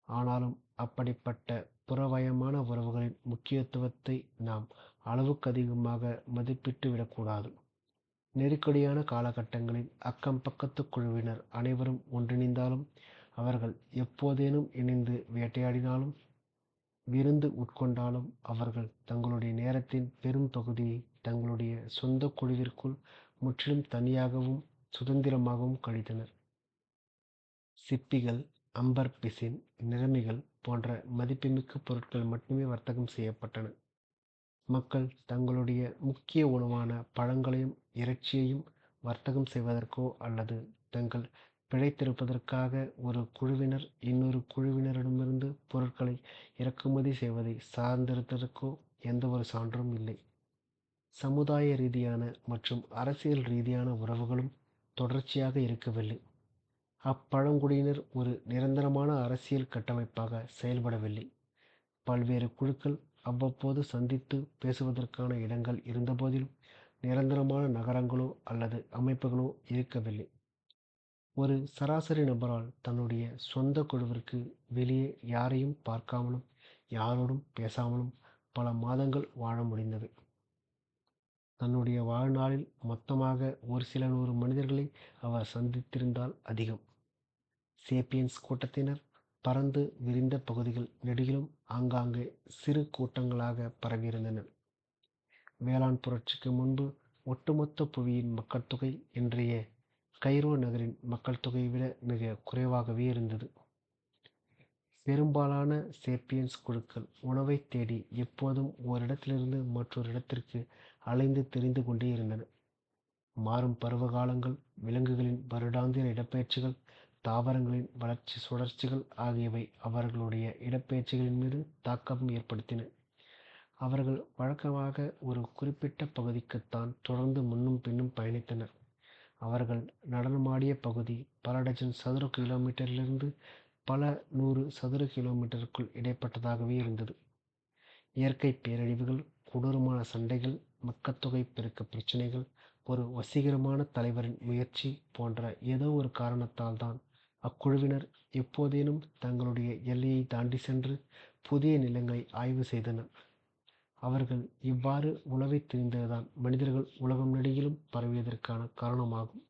ஆனாலும் அப்படிப்பட்ட புறவயமான உறவுகளின் முக்கியத்துவத்தை நாம் அளவுக்கதிகமாக மதிப்பிட்டு விடக்கூடாது. நெருக்கடியான காலகட்டங்களில் அக்கம் பக்கத்துக் குழுவினர் அனைவரும் ஒன்றிணைந்தாலும், அவர்கள் எப்போதேனும் இணைந்து வேட்டையாடினாலும், விருந்து உட்கொண்டாலும், அவர்கள் தங்களுடைய நேரத்தின் பெரும் பகுதியை தங்களுடைய சொந்த குழுவிற்குள் முற்றிலும் தனியாகவும் சுதந்திரமாகவும் கழித்தனர். சிப்பிகள், அம்பர் பிசின், நிறமிகள் போன்ற மதிப்புமிக்க பொருட்கள் மட்டுமே வர்த்தகம் செய்யப்பட்டன. மக்கள் தங்களுடைய முக்கிய உணவான பழங்களையும் இறைச்சியையும் வர்த்தகம் செய்வதற்கோ அல்லது தங்கள் பிழைத்திருப்பதற்காக ஒரு குழுவினர் இன்னொரு குழுவினரிடமிருந்து பொருட்களை இறக்குமதி செய்வதை சார்ந்திருந்ததற்கோ எந்தவொரு சான்றும் இல்லை. சமுதாய ரீதியான மற்றும் அரசியல் ரீதியான உறவுகளும் தொடர்ச்சியாக இருக்கவில்லை. அப்பழங்குடியினர் ஒரு நிரந்தரமான அரசியல் கட்டமைப்பாக செயல்படவில்லை. பல்வேறு குழுக்கள் அவ்வப்போது சந்தித்து பேசுவதற்கான இடங்கள் இருந்தபோதிலும், நிரந்தரமான நகரங்களோ அல்லது அமைப்புகளோ இருக்கவில்லை. ஒரு சராசரி நபரால் தன்னுடைய சொந்த குழுவிற்கு வெளியே யாரையும் பார்க்காமலும் யாரோடும் பேசாமலும் பல மாதங்கள் வாழ முடிந்தது. தன்னுடைய வாழ்நாளில் மொத்தமாக ஒரு சில 100 மனிதர்களை அவர் சந்தித்திருந்தால் அதிகம். சேப்பியன்ஸ் கூட்டத்தினர் பரந்து விரிந்த பகுதிகள் நெடுகிலும் ஆங்காங்கே சிறு கூட்டங்களாக பரவியிருந்தனர். வேளாண் புரட்சிக்கு முன்பு ஒட்டுமொத்த புவியின் மக்கள் தொகை இன்றைய கைரோ நகரின் மக்கள் தொகையை விட மிக குறைவாகவே இருந்தது. பெரும்பாலான சேப்பியன்ஸ் குழுக்கள் உணவை தேடி எப்போதும் ஓரிடத்திலிருந்து மற்றொரு இடத்திற்கு அலைந்து திரிந்து கொண்டே இருந்தன. மாறும் பருவகாலங்கள், விலங்குகளின் வருடாந்திர இடப்பெயர்ச்சிகள், தாவரங்களின் வளர்ச்சி சுழற்சிகள் ஆகியவை அவர்களுடைய இடப்பெயர்ச்சிகளின் மீது தாக்கம் ஏற்படுத்தின. அவர்கள் வழக்கமாக ஒரு குறிப்பிட்ட பகுதிக்குத்தான் தொடர்ந்து முன்னும் பின்னும் பயணித்தனர். அவர்கள் நடனமாடிய பகுதி பல டஜன் சதுர கிலோமீட்டரிலிருந்து பல 100 சதுர கிலோமீட்டருக்குள் இடைப்பட்டதாகவே இருந்தது. இயற்கை பேரழிவுகள், கொடூரமான சண்டைகள், மக்கட்தொகை பெருக்க பிரச்சினைகள், ஒரு வசீகரமான தலைவரின் முயற்சி போன்ற ஏதோ ஒரு காரணத்தால் தான் அக்குழுவினர் எப்போதேனும் தங்களுடைய எல்லையை தாண்டி சென்று புதிய நிலங்களை ஆய்வு செய்தனர். அவர்கள் இவ்வாறு உலவைத் திரிந்ததுதான் மனிதர்கள் உலகம் நெடுகிலும் பரவியதற்கான காரணமாகும்.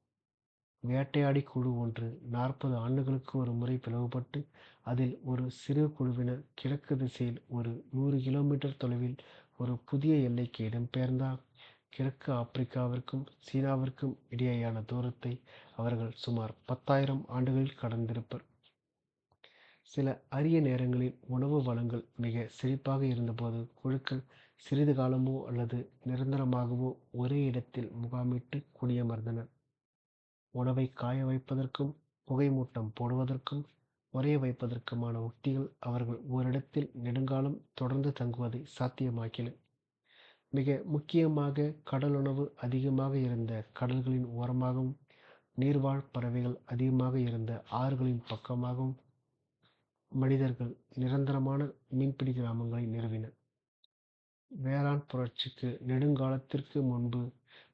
வேட்டையாடி குழு ஒன்று 40 ஆண்டுகளுக்கு ஒரு முறை பிளவுபட்டு அதில் ஒரு சிறு குழுவினர் கிழக்கு திசையில் ஒரு 100 கிலோமீட்டர் தொலைவில் ஒரு புதிய எல்லைக்கு இடம்பெயர்ந்தால், கிழக்கு ஆப்பிரிக்காவிற்கும் சீனாவிற்கும் இடையேயான தூரத்தை அவர்கள் சுமார் 10,000 ஆண்டுகளில் கடந்திருப்பர். சில அரிய நேரங்களில் உணவு வளங்கள் மிக செழிப்பாக இருந்தபோது குழுக்கள் சிறிது காலமோ அல்லது நிரந்தரமாகவோ ஒரே இடத்தில் முகாமிட்டு குடியமர்ந்தனர். உணவை காய வைப்பதற்கும் புகைமூட்டம் போடுவதற்கும் உறைய வைப்பதற்குமான உத்திகள் அவர்கள் ஓரிடத்தில் நெடுங்காலம் தொடர்ந்து தங்குவதை சாத்தியமாக்கின. மிக முக்கியமாக கடலுணவு அதிகமாக இருந்த கடல்களின் ஓரமாகவும் நீர்வாழ் பறவைகள் அதிகமாக இருந்த ஆறுகளின் பக்கமாகவும் மனிதர்கள் நிரந்தரமான மீன்பிடி கிராமங்களை நிறுவினர். வேளாண் புரட்சிக்கு நெடுங்காலத்திற்கு முன்பு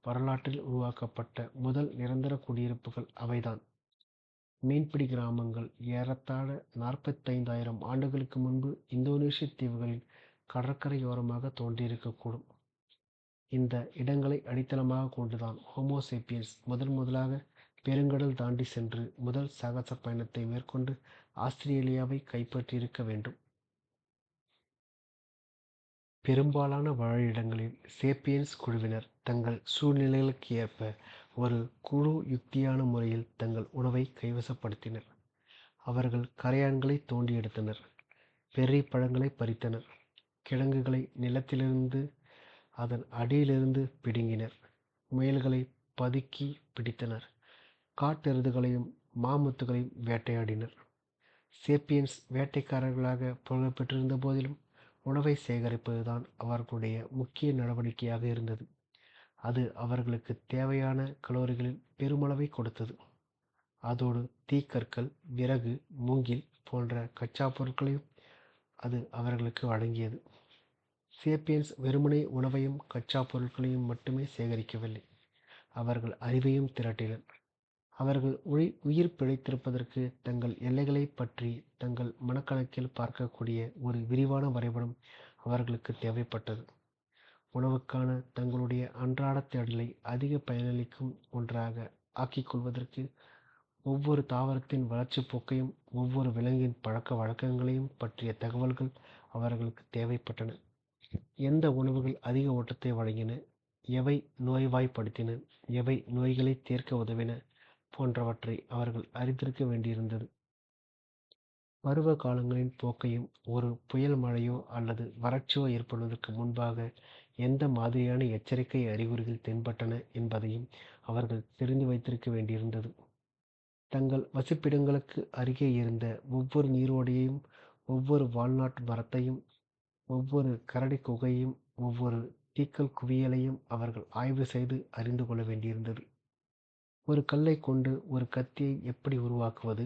வரலாற்றில் உருவாக்கப்பட்ட முதல் நிரந்தர குடியிருப்புகள் அவைதான். மீன்பிடி கிராமங்கள் ஏறத்தாழ 45,000 ஆண்டுகளுக்கு முன்பு இந்தோனேசிய தீவுகளின் கடற்கரையோரமாக தோன்றியிருக்கக்கூடும். இந்த இடங்களை அடித்தளமாக கொண்டுதான் ஹோமோசேப்பியன்ஸ் முதலாக பெருங்கடல் தாண்டி சென்று முதல் சாகச பயணத்தை மேற்கொண்டு ஆஸ்திரேலியாவை கைப்பற்றியிருக்க வேண்டும். பெரும்பாலான வாழிடங்களில் சேப்பியன்ஸ் குழுவினர் தங்கள் சூழ்நிலைகளுக்கு ஏற்ப ஒரு குழு யுக்தியான முறையில் தங்கள் உணவை கைவசப்படுத்தினர். அவர்கள் கரையான்களை தோண்டி எடுத்தனர், பெர்ரி பழங்களை பறித்தனர், கிழங்குகளை நிலத்திலிருந்து அதன் அடியிலிருந்து பிடுங்கினர், முயல்களை பதுக்கி பிடித்தனர், காட்டெருதுகளையும் மாமுத்துகளையும் வேட்டையாடினர். சேப்பியன்ஸ் வேட்டைக்காரர்களாக புகழ்பெற்றிருந்த போதிலும் உணவை சேகரிப்பதுதான் அவர்களுடைய முக்கிய நடவடிக்கையாக இருந்தது. அது அவர்களுக்கு தேவையான கலோரிகளில் பெருமளவை கொடுத்தது. அதோடு தீக்கற்கள், விறகு, மூங்கில் போன்ற கச்சா பொருட்களையும் அது அவர்களுக்கு வழங்கியது. சேப்பியன்ஸ் வெறுமனே உணவையும் கச்சா பொருட்களையும் மட்டுமே சேகரிக்கவில்லை, அவர்கள் அறிவையும் திரட்டினர். அவர்கள் உயிர் பிழைத்திருப்பதற்கு தங்கள் எல்லைகளை பற்றி தங்கள் மனக்கணக்கில் பார்க்கக்கூடிய ஒரு விரிவான வரைபடம் அவர்களுக்கு தேவைப்பட்டது. உணவுக்கான தங்களுடைய அன்றாட தேடலை அதிக பயனளிக்கும் ஒன்றாக ஆக்கிக் கொள்வதற்கு ஒவ்வொரு தாவரத்தின் வளர்ச்சி போக்கையும் ஒவ்வொரு விலங்கின் பழக்க வழக்கங்களையும் பற்றிய தகவல்கள் அவர்களுக்கு தேவைப்பட்டன. எந்த உணவுகள் அதிக ஊட்டத்தை வழங்கின, எவை நோய்வாய்ப்படுத்தின, எவை நோய்களை தீர்க்க உதவின போன்றவற்றை அவர்கள் அறிந்திருக்க வேண்டியிருந்தது. பருவ காலங்களின் போக்கையும் ஒரு புயல் மழையோ அல்லது வறட்சியோ ஏற்படுவதற்கு முன்பாக எந்த மாதிரியான எச்சரிக்கை அறிகுறிகள் தென்பட்டன என்பதையும் அவர்கள் தெரிந்து வைத்திருக்க வேண்டியிருந்தது. தங்கள் வசிப்பிடங்களுக்கு அருகே இருந்த ஒவ்வொரு நீரோடையையும், ஒவ்வொரு வால்நாட் மரத்தையும், ஒவ்வொரு கரடி குகையையும், ஒவ்வொரு தீக்கல் குவியலையும் அவர்கள் ஆய்வு செய்து அறிந்து கொள்ள வேண்டியிருந்தது. ஒரு கல்லை கொண்டு ஒரு கத்தியை எப்படி உருவாக்குவது,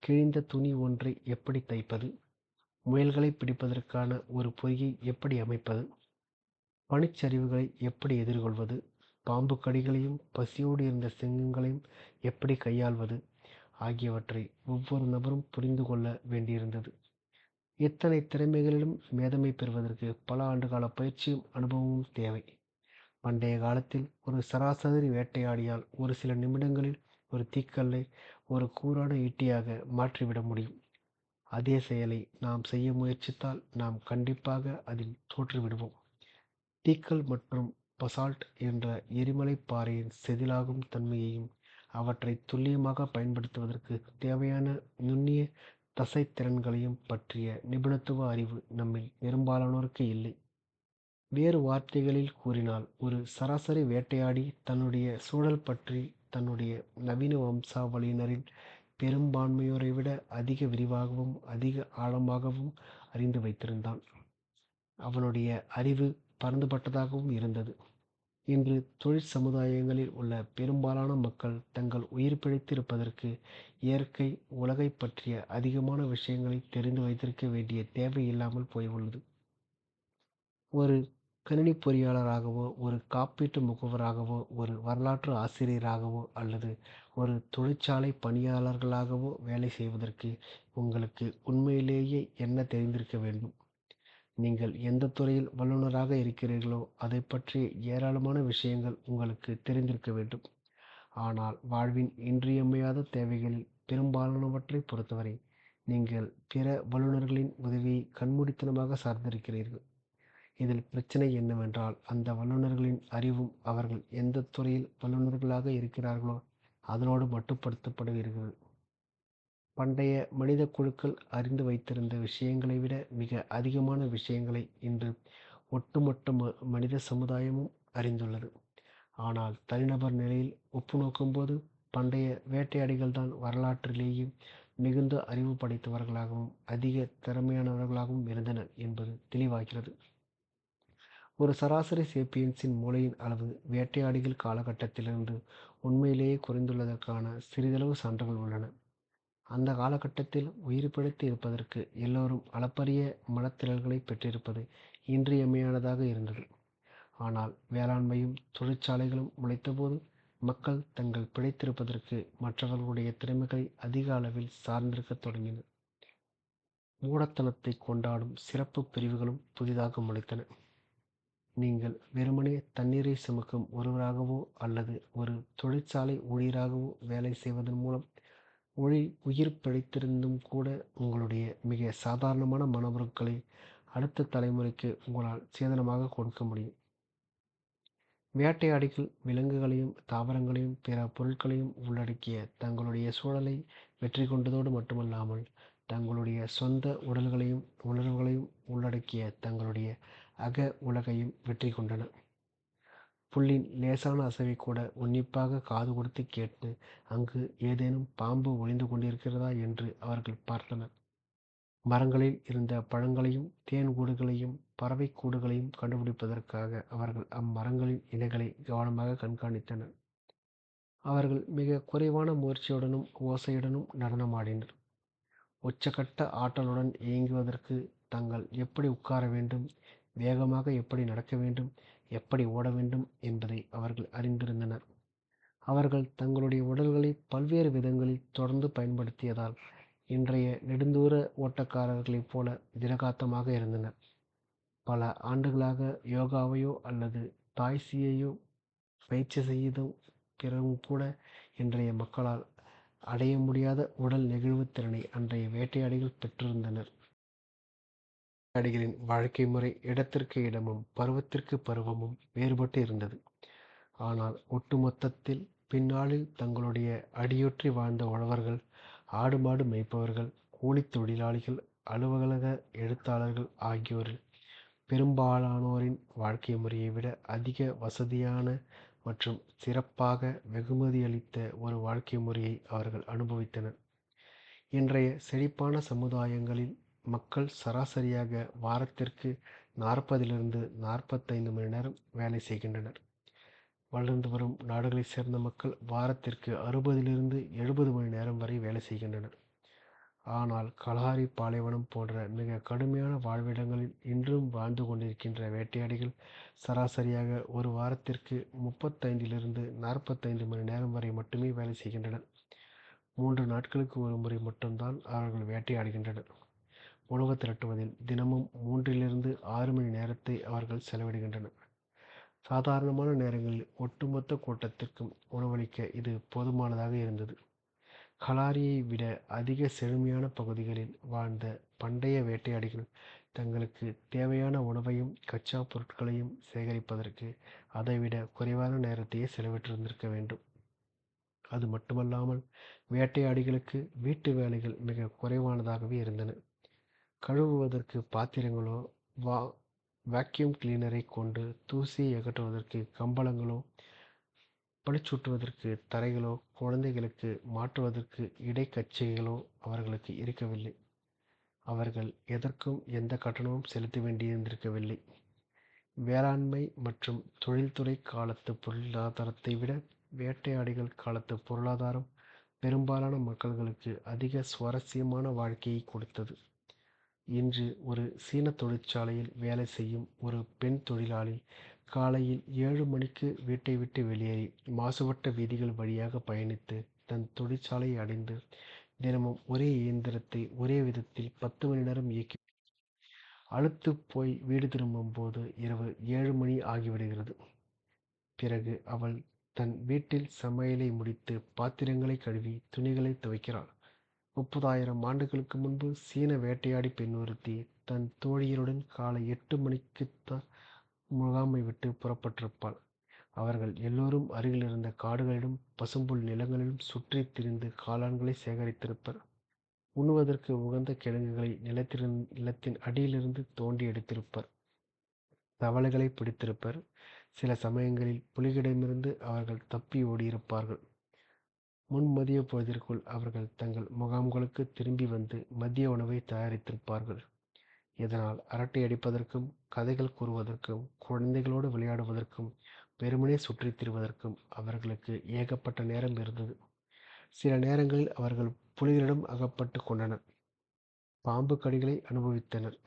கிழிந்த துணி ஒன்றை எப்படி தைப்பது, முயல்களை பிடிப்பதற்கான ஒரு பொறியை எப்படி அமைப்பது, பனிச்சரிவுகளை எப்படி எதிர்கொள்வது, பாம்பு கடிகளையும் பசியோடு இருந்த சிங்கங்களையும் எப்படி கையாள்வது ஆகியவற்றை ஒவ்வொரு நபரும் புரிந்து கொள்ள வேண்டியிருந்தது. இத்தனை திறமைகளிலும் மேதமை பெறுவதற்கு பல ஆண்டுகால பயிற்சியும் அனுபவமும் தேவை. பண்டைய காலத்தில் ஒரு சராசரி வேட்டையாடியால் ஒரு சில நிமிடங்களில் ஒரு தீக்கல்லை ஒரு கூரான ஈட்டியாக மாற்றிவிட முடியும். அதே செயலை நாம் செய்ய முயற்சித்தால் நாம் கண்டிப்பாக அதில் தோற்றுவிடுவோம். தீக்கல் மற்றும் பசால்ட் என்ற எரிமலை பாறையின் செதிலாகும் தன்மையையும் அவற்றை துல்லியமாக பயன்படுத்துவதற்கு தேவையான நுண்ணிய தசைத்திறன்களையும் பற்றிய நிபுணத்துவ அறிவு நம்மில் பெரும்பாலானோருக்கு இல்லை. வேறு வார்த்தைகளில் கூறினால், ஒரு சராசரி வேட்டையாடி தன்னுடைய சூழல் பற்றி தன்னுடைய நவீன வம்சாவளியினரில் பெரும்பான்மையோரை விட அதிக விரிவாகவும் அதிக ஆழமாகவும் அறிந்து வைத்திருந்தான். அவனுடைய அறிவு பரந்துபட்டதாகவும் இருந்தது. இன்று தொழிற் சமுதாயங்களில் உள்ள பெரும்பாலான மக்கள் தங்கள் உயிர் பிழைத்து இருப்பதற்கு இயற்கை, உலகைப் பற்றிய அதிகமான விஷயங்களை தெரிந்து வைத்திருக்க வேண்டிய தேவை இல்லாமல் போய் உள்ளது. ஒரு கணினி பொறியாளராகவோ, ஒரு காப்பீட்டு முகவராகவோ, ஒரு வரலாற்று ஆசிரியராகவோ அல்லது ஒரு தொழிற்சாலை பணியாளர்களாகவோ வேலை செய்வதற்கு உங்களுக்கு உண்மையிலேயே என்ன தெரிந்திருக்க வேண்டும்? நீங்கள் எந்த துறையில் வல்லுநராக இருக்கிறீர்களோ அதைப் பற்றிய ஏராளமான விஷயங்கள் உங்களுக்கு தெரிந்திருக்க வேண்டும். ஆனால் வாழ்வின் இன்றியமையாத தேவைகளில் பெரும்பாலானவற்றைப் பொறுத்தவரை நீங்கள் பிற வல்லுநர்களின் உதவியை கண்மூடித்தனமாக சார்ந்திருக்கிறீர்கள். இதில் பிரச்சனை என்னவென்றால், அந்த வல்லுநர்களின் அறிவும் அவர்கள் எந்த துறையில் வல்லுநர்களாக இருக்கிறார்களோ அதனோடு மட்டுப்படுத்தப்படுகிறது. பண்டைய மனித குழுக்கள் அறிந்து வைத்திருந்த விஷயங்களை விட மிக அதிகமான விஷயங்களை இன்று ஒட்டுமொத்த மனித சமுதாயமும் அறிந்துள்ளது. ஆனால் தனிநபர் நிலையில் ஒப்பு நோக்கும்போது பண்டைய வேட்டையாடிகள்தான் வரலாற்றிலேயே மிகுந்த அறிவு படைத்தவர்களாகவும் அதிக திறமையானவர்களாகவும் இருந்தனர் என்பது தெளிவாகிறது. ஒரு சராசரி சேப்பியன்ஸின் மூளையின் அளவு வேட்டையாடிகள் காலகட்டத்திலிருந்து உண்மையிலேயே குறைந்துள்ளதற்கான சிறிதளவு சான்றுகள் உள்ளன. அந்த காலகட்டத்தில் உயிர் பிழைத்து இருப்பதற்கு எல்லோரும் அளப்பரிய மனத்திறல்களை பெற்றிருப்பது இன்றியமையாததாக இருந்தது. ஆனால் வேளாண்மையும் தொழிற்சாலைகளும் முளைத்தபோது மக்கள் தங்கள் பிழைத்திருப்பதற்கு மற்றவர்களுடைய திறமைகளை அதிக அளவில் சார்ந்திருக்கத் தொடங்கினர். மூடத்தனத்தை கொண்டாடும் சிறப்பு பிரிவுகளும் புதிதாக முளைத்தன. நீங்கள் வெறுமனே தண்ணீரை சுமக்கும் ஒருவராகவோ அல்லது ஒரு தொழிற்சாலை ஊழியராகவோ வேலை செய்வதன் மூலம் உயிர் பிழைத்திருந்தும் கூட உங்களுடைய மிக சாதாரணமான மனவுருக்களை அடுத்த தலைமுறைக்கு உங்களால் சேதனமாக கொடுக்க முடியும். வேட்டையாடிகள் விலங்குகளையும் தாவரங்களையும் பிற பொருட்களையும் உள்ளடக்கிய தங்களுடைய சூழலை வெற்றி கொண்டதோடு மட்டுமல்லாமல் தங்களுடைய சொந்த உடல்களையும் உணர்வுகளையும் உள்ளடக்கிய தங்களுடைய அக உலகையும் வெற்றி கொண்டனர். புல்லின் லேசான அசைவை கூட உன்னிப்பாக காது கொடுத்து கேட்டு அங்கு ஏதேனும் பாம்பு ஒளிந்து கொண்டிருக்கிறதா என்று அவர்கள் பார்த்தனர். மரங்களில் இருந்த பழங்களையும் தேன் கூடுகளையும் பறவை கூடுகளையும் கண்டுபிடிப்பதற்காக அவர்கள் அம்மரங்களின் இலைகளை கவனமாக கண்காணித்தனர். அவர்கள் மிக குறைவான முயற்சியுடனும் ஓசையுடனும் நடனமாடினர். உச்சகட்ட ஆற்றலுடன் இயங்குவதற்கு தங்கள் எப்படி உட்கார வேண்டும், வேகமாக எப்படி நடக்க வேண்டும், எப்படி ஓட வேண்டும் என்பதை அவர்கள் அறிந்திருந்தனர். அவர்கள் தங்களுடைய உடல்களை பல்வேறு விதங்களில் தொடர்ந்து பயன்படுத்தியதால் இன்றைய நெடுந்தூர ஓட்டக்காரர்களைப் போல திடகாத்தமாக இருந்தனர். பல ஆண்டுகளாக யோகாவையோ அல்லது தாய்சியையோ பயிற்சி செய்தும் பிறகும் கூட இன்றைய மக்களால் அடைய முடியாத உடல் நெகிழ்வுத் திறனை அன்றைய வேட்டையாடிகள் பெற்றிருந்தனர். வேட்டையாடிகளின் வாழ்க்கை முறை இடத்திற்கு இடமும் பருவத்திற்கு பருவமும் வேறுபட்டு இருந்தது. ஆனால் ஒட்டுமொத்தத்தில் பின்னாளில் தங்களுடைய அடியொற்றி வாழ்ந்த உழவர்கள், ஆடு மாடு மேய்ப்பவர்கள், கூலித் தொழிலாளிகள், அலுவலக எழுத்தாளர்கள் ஆகியோரில் பெரும்பாலானோரின் வாழ்க்கை முறையை விட அதிக வசதியான மற்றும் சிறப்பாக வெகுமதியளித்த ஒரு வாழ்க்கை முறையை அவர்கள் அனுபவித்தனர். இன்றைய செழிப்பான சமுதாயங்களில் மக்கள் சராசரியாக வாரத்திற்கு 40லிருந்து 45 மணி நேரம் வேலை செய்கின்றனர். வளர்ந்து வரும் நாடுகளைச் சேர்ந்த மக்கள் வாரத்திற்கு 60லிருந்து 70 மணி நேரம் வரை வேலை செய்கின்றனர். ஆனால் கலாரி பாலைவனம் போன்ற மிக கடுமையான வாழ்விடங்களில் இன்றும் வாழ்ந்து கொண்டிருக்கின்ற வேட்டையாடிகள் சராசரியாக ஒரு வாரத்திற்கு 35லிருந்து 45 மணி நேரம் வரை மட்டுமே வேலை செய்கின்றனர். 3 நாட்களுக்கு ஒரு முறை மட்டும்தான் அவர்கள் வேட்டையாடுகின்றனர். உணவு திரட்டுவதில் தினமும் 3லிருந்து 6 மணி நேரத்தை அவர்கள் செலவிடுகின்றனர். சாதாரணமான நேரங்களில் ஒட்டுமொத்த கூட்டத்திற்கும் உணவளிக்க இது போதுமானதாக இருந்தது. கலாரியை விட அதிக செழுமையான பகுதிகளில் வாழ்ந்த பண்டைய வேட்டையாடிகள் தங்களுக்கு தேவையான உணவையும் கச்சா பொருட்களையும் சேகரிப்பதற்கு அதைவிட குறைவான நேரத்தையே செலவிட்டிருந்திருக்க வேண்டும். அது மட்டுமல்லாமல் வேட்டையாடிகளுக்கு வீட்டு வேலைகள் மிக குறைவானதாகவே இருந்தன. கழுவுவதற்கு பாத்திரங்களோ, வாக்யூம் கிளீனரை கொண்டு தூசியை அகற்றுவதற்கு கம்பளங்களோ, பளிச்சூட்டுவதற்கு தரைகளோ, குழந்தைகளுக்கு மாற்றுவதற்கு இடைக்கச்சைகளோ அவர்களுக்கு இருக்கவில்லை. அவர்கள் எதற்கும் எந்த கட்டணமும் செலுத்த வேண்டியிருந்திருக்கவில்லை. வேளாண்மை மற்றும் தொழில்துறை காலத்து பொருளாதாரத்தை விட வேட்டையாடிகள் காலத்து பொருளாதாரம் பெரும்பாலான மக்களுக்கு அதிக சுவாரஸ்யமான வாழ்க்கையை கொடுத்தது. இன்று ஒரு சீன தொழிற்சாலையில் வேலை செய்யும் ஒரு பெண் தொழிலாளி காலையில் 7 மணிக்கு வீட்டை விட்டு வெளியேறி மாசுபட்ட வீதிகள் வழியாக பயணித்து தன் தொழிற்சாலையை அடைந்து தினமும் ஒரே இயந்திரத்தை ஒரே விதத்தில் 10 மணி நேரம் இயக்கி அலுத்துப் போய் வீடு திரும்பும் போது இரவு 7 மணி ஆகிவிடுகிறது. பிறகு அவள் தன் வீட்டில் சமையலை முடித்து பாத்திரங்களை கழுவி துணிகளை துவைக்கிறாள். 30,000 ஆண்டுகளுக்கு முன்பு சீன வேட்டையாடி பெண் ஒருத்தி தன் தோழியருடன் காலை 8 மணிக்குத்தான் முகாமை விட்டு புறப்பட்டிருப்பாள். அவர்கள் எல்லோரும் அருகிலிருந்த காடுகளிலும் பசும்புல் நிலங்களிலும் சுற்றித் திரிந்து காளான்களை சேகரித்திருப்பர். உண்ணுவதற்கு உகந்த கிழங்குகளை நிலத்தின் அடியிலிருந்து தோண்டி எடுத்திருப்பர். தவளைகளை பிடித்திருப்பர். சில சமயங்களில் புலிகளிடமிருந்து அவர்கள் தப்பி ஓடியிருப்பார்கள். முன்மதிய பொழுதிற்குள் அவர்கள் தங்கள் முகாம்களுக்கு திரும்பி வந்து மதிய உணவை தயாரித்திருப்பார்கள். இதனால் அரட்டை அடிப்பதற்கும், கதைகள் கூறுவதற்கும், குழந்தைகளோடு விளையாடுவதற்கும், வெறுமனே சுற்றித் திரிவதற்கும் அவர்களுக்கு ஏகப்பட்ட நேரம் இருந்தது. சில நேரங்களில் அவர்கள் புலிகளிடம் அகப்பட்டு கொண்டனர். பாம்பு கடிகளை அனுபவித்தனர்.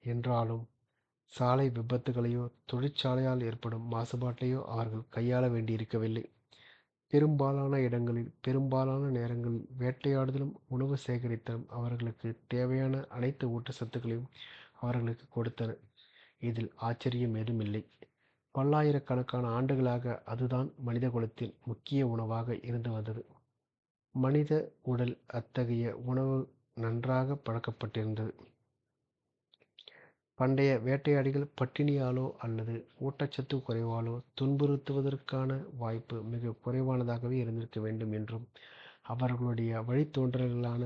என்றாலும் சாலை விபத்துகளையோ தொழிற்சாலையால் ஏற்படும் மாசுபாட்டையோ அவர்கள் கையாள வேண்டியிருக்கவில்லை. பெரும்பாலான இடங்களில் பெரும்பாலான நேரங்களில் வேட்டையாடுதலும் உணவு சேகரித்தலும் அவர்களுக்கு தேவையான அனைத்து ஊட்டச்சத்துக்களையும் அவர்களுக்கு கொடுத்தன. இதில் ஆச்சரியம் ஏதுமில்லை. பல்லாயிரக்கணக்கான ஆண்டுகளாக அதுதான் மனித குலத்தின் முக்கிய உணவாக இருந்து வந்தது. மனித உடல் அத்தகைய உணவு நன்றாக பழக்கப்பட்டிருந்தது. பண்டைய வேட்டையாடிகள் பட்டினியாலோ அல்லது ஊட்டச்சத்து குறைவாலோ துன்புறுத்துவதற்கான வாய்ப்பு மிக குறைவானதாகவே இருந்திருக்க வேண்டும் என்றும், அவர்களுடைய வழித்தோன்றல்களான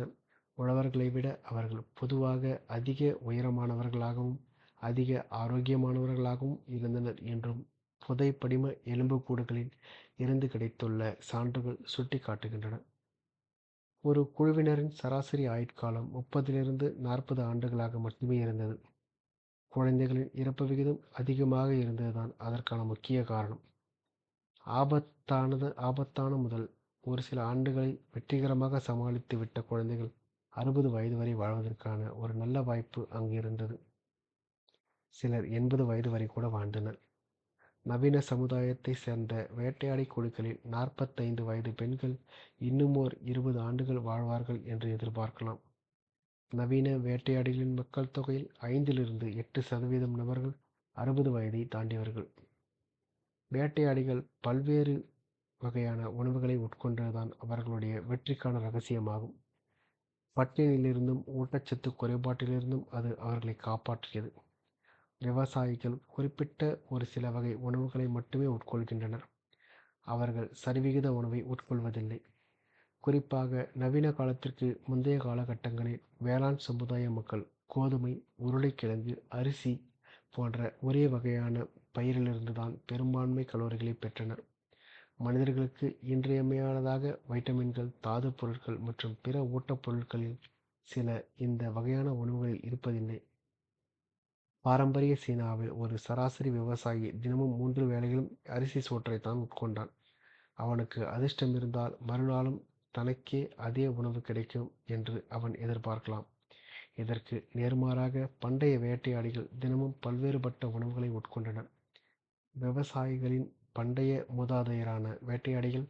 உழவர்களை விட அவர்கள் பொதுவாக அதிக உயரமானவர்களாகவும் அதிக ஆரோக்கியமானவர்களாகவும் இருந்தனர் என்றும் புதைபடிம எலும்புக்கூடுகளில் இருந்து கிடைத்துள்ள சான்றுகள் சுட்டிக்காட்டுகின்றன. ஒரு குழுவினரின் சராசரி ஆயுட்காலம் 30லிருந்து 40 ஆண்டுகளாக மட்டுமே இருந்தது. குழந்தைகளின் இறப்பு விகிதம் அதிகமாக இருந்ததுதான் அதற்கான முக்கிய காரணம். ஆபத்தான முதல் ஒரு சில ஆண்டுகளை வெற்றிகரமாக சமாளித்து விட்ட குழந்தைகள் 60 வயது வரை வாழ்வதற்கான ஒரு நல்ல வாய்ப்பு அங்கு இருந்தது. சிலர் 80 வயது வரை கூட வாழ்ந்தனர். நவீன சமுதாயத்தை சேர்ந்த வேட்டையாடி குழுக்களில் 45 வயது பெண்கள் இன்னுமோர் 20 ஆண்டுகள் வாழ்வார்கள் என்று எதிர்பார்க்கலாம். நவீன வேட்டையாடிகளின் மக்கள் தொகையில் 5லிருந்து 8% நபர்கள் 60 வயதை தாண்டியவர்கள். வேட்டையாடிகள் பல்வேறு வகையான உணவுகளை உட்கொண்டதுதான் அவர்களுடைய வெற்றிக்கான ரகசியமாகும். பட்டினியிலிருந்தும் ஊட்டச்சத்து குறைபாட்டிலிருந்தும் அது அவர்களை காப்பாற்றியது. விவசாயிகள் குறிப்பிட்ட ஒரு சில வகை உணவுகளை மட்டுமே உட்கொள்கின்றனர். அவர்கள் சரிவிகித உணவை உட்கொள்வதில்லை. குறிப்பாக நவீன காலத்திற்கு முந்தைய காலகட்டங்களில் வேளாண் சமுதாய மக்கள் கோதுமை, உருளைக்கிழங்கு, அரிசி போன்ற ஒரே வகையான பயிரிலிருந்துதான் பெரும்பான்மை கலோரிகளை பெற்றனர். மனிதர்களுக்கு இன்றியமையாததாக வைட்டமின்கள், தாது பொருட்கள் மற்றும் பிற ஊட்டப் பொருட்களில் சில இந்த வகையான உணவுகளில் இருப்பதில்லை. பாரம்பரிய சீனாவில் ஒரு சராசரி விவசாயி தினமும் 3 வேளைகளும் அரிசி சோற்றைத்தான் உட்கொண்டான். அவனுக்கு அதிர்ஷ்டம் இருந்தால் மறுநாளும் தனக்கே அதே உணவு கிடைக்கும் என்று அவன் எதிர்பார்க்கலாம். இதற்கு நேர்மாறாக பண்டைய வேட்டையாடிகள் தினமும் பல்வேறுபட்ட உணவுகளை உட்கொண்டனர். விவசாயிகளின் பண்டைய மூதாதையரான வேட்டையாடிகள்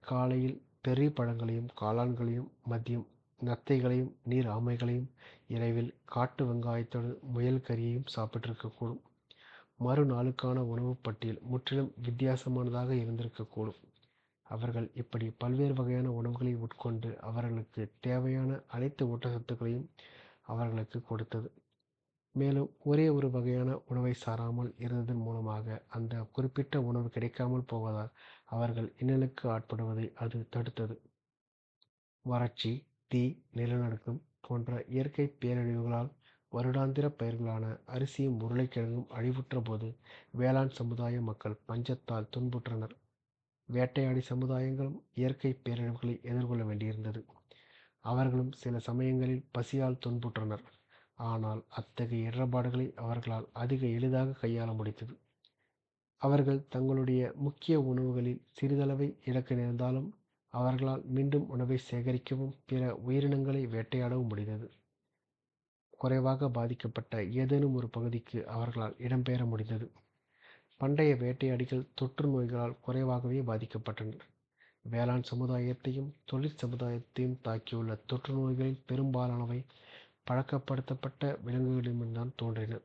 காலையில் பெர்ரி பழங்களையும் காளான்களையும், மதியம் நத்தைகளையும் நீர் ஆமைகளையும், இரவில் காட்டு வெங்காயத்தோடு முயல் கறியையும் சாப்பிட்டிருக்கக்கூடும். மறுநாளுக்கான உணவுப் பட்டியல் முற்றிலும் வித்தியாசமானதாக இருந்திருக்கக்கூடும். அவர்கள் இப்படி பல்வேறு வகையான உணவுகளை உட்கொண்டு அவர்களுக்கு தேவையான அனைத்து ஊட்டச்சத்துக்களையும் அவர்களுக்கு கொடுத்தது. மேலும் ஒரே ஒரு வகையான உணவை சாராமல் இருந்ததன் மூலமாக அந்த குறிப்பிட்ட உணவு கிடைக்காமல் போவதால் அவர்கள் இன்னலுக்கு ஆட்படுவதை அது தடுத்தது. வறட்சி, தீ, நிலநடுக்கம் போன்ற இயற்கை பேரழிவுகளால் வருடாந்திர பயிர்களான அரிசியும் உருளைக்கிழங்கும் அழிவுற்ற போது வேளாண் சமுதாய மக்கள் பஞ்சத்தால் துன்புற்றனர். வேட்டையாடி சமுதாயங்களும் இயற்கை பேரழிவுகளை எதிர்கொள்ள வேண்டியிருந்தது. அவர்களும் சில சமயங்களில் பசியால் துன்புற்றனர். ஆனால் அத்தகைய இடர்பாடுகளை அவர்களால் அதிக எளிதாக கையாள முடிந்தது. அவர்கள் தங்களுடைய முக்கிய உணவுகளில் சிறிதளவை இழக்க நேர்ந்தாலும் அவர்களால் மீண்டும் உணவை சேகரிக்கவும் பிற உயிரினங்களை வேட்டையாடவும் முடிந்தது. குறைவாக பாதிக்கப்பட்ட ஏதேனும் ஒரு பகுதிக்கு அவர்களால் இடம்பெயர முடிந்தது. பண்டைய வேட்டையாடிகள் தொற்று நோய்களால் குறைவாகவே பாதிக்கப்பட்டனர். வேளாண் சமுதாயத்தையும் தொழிற் சமுதாயத்தையும் தாக்கியுள்ள தொற்று நோய்களில் பெரும்பாலானவை பழக்கப்படுத்தப்பட்ட விலங்குகளிடமிருந்துதான் தோன்றின.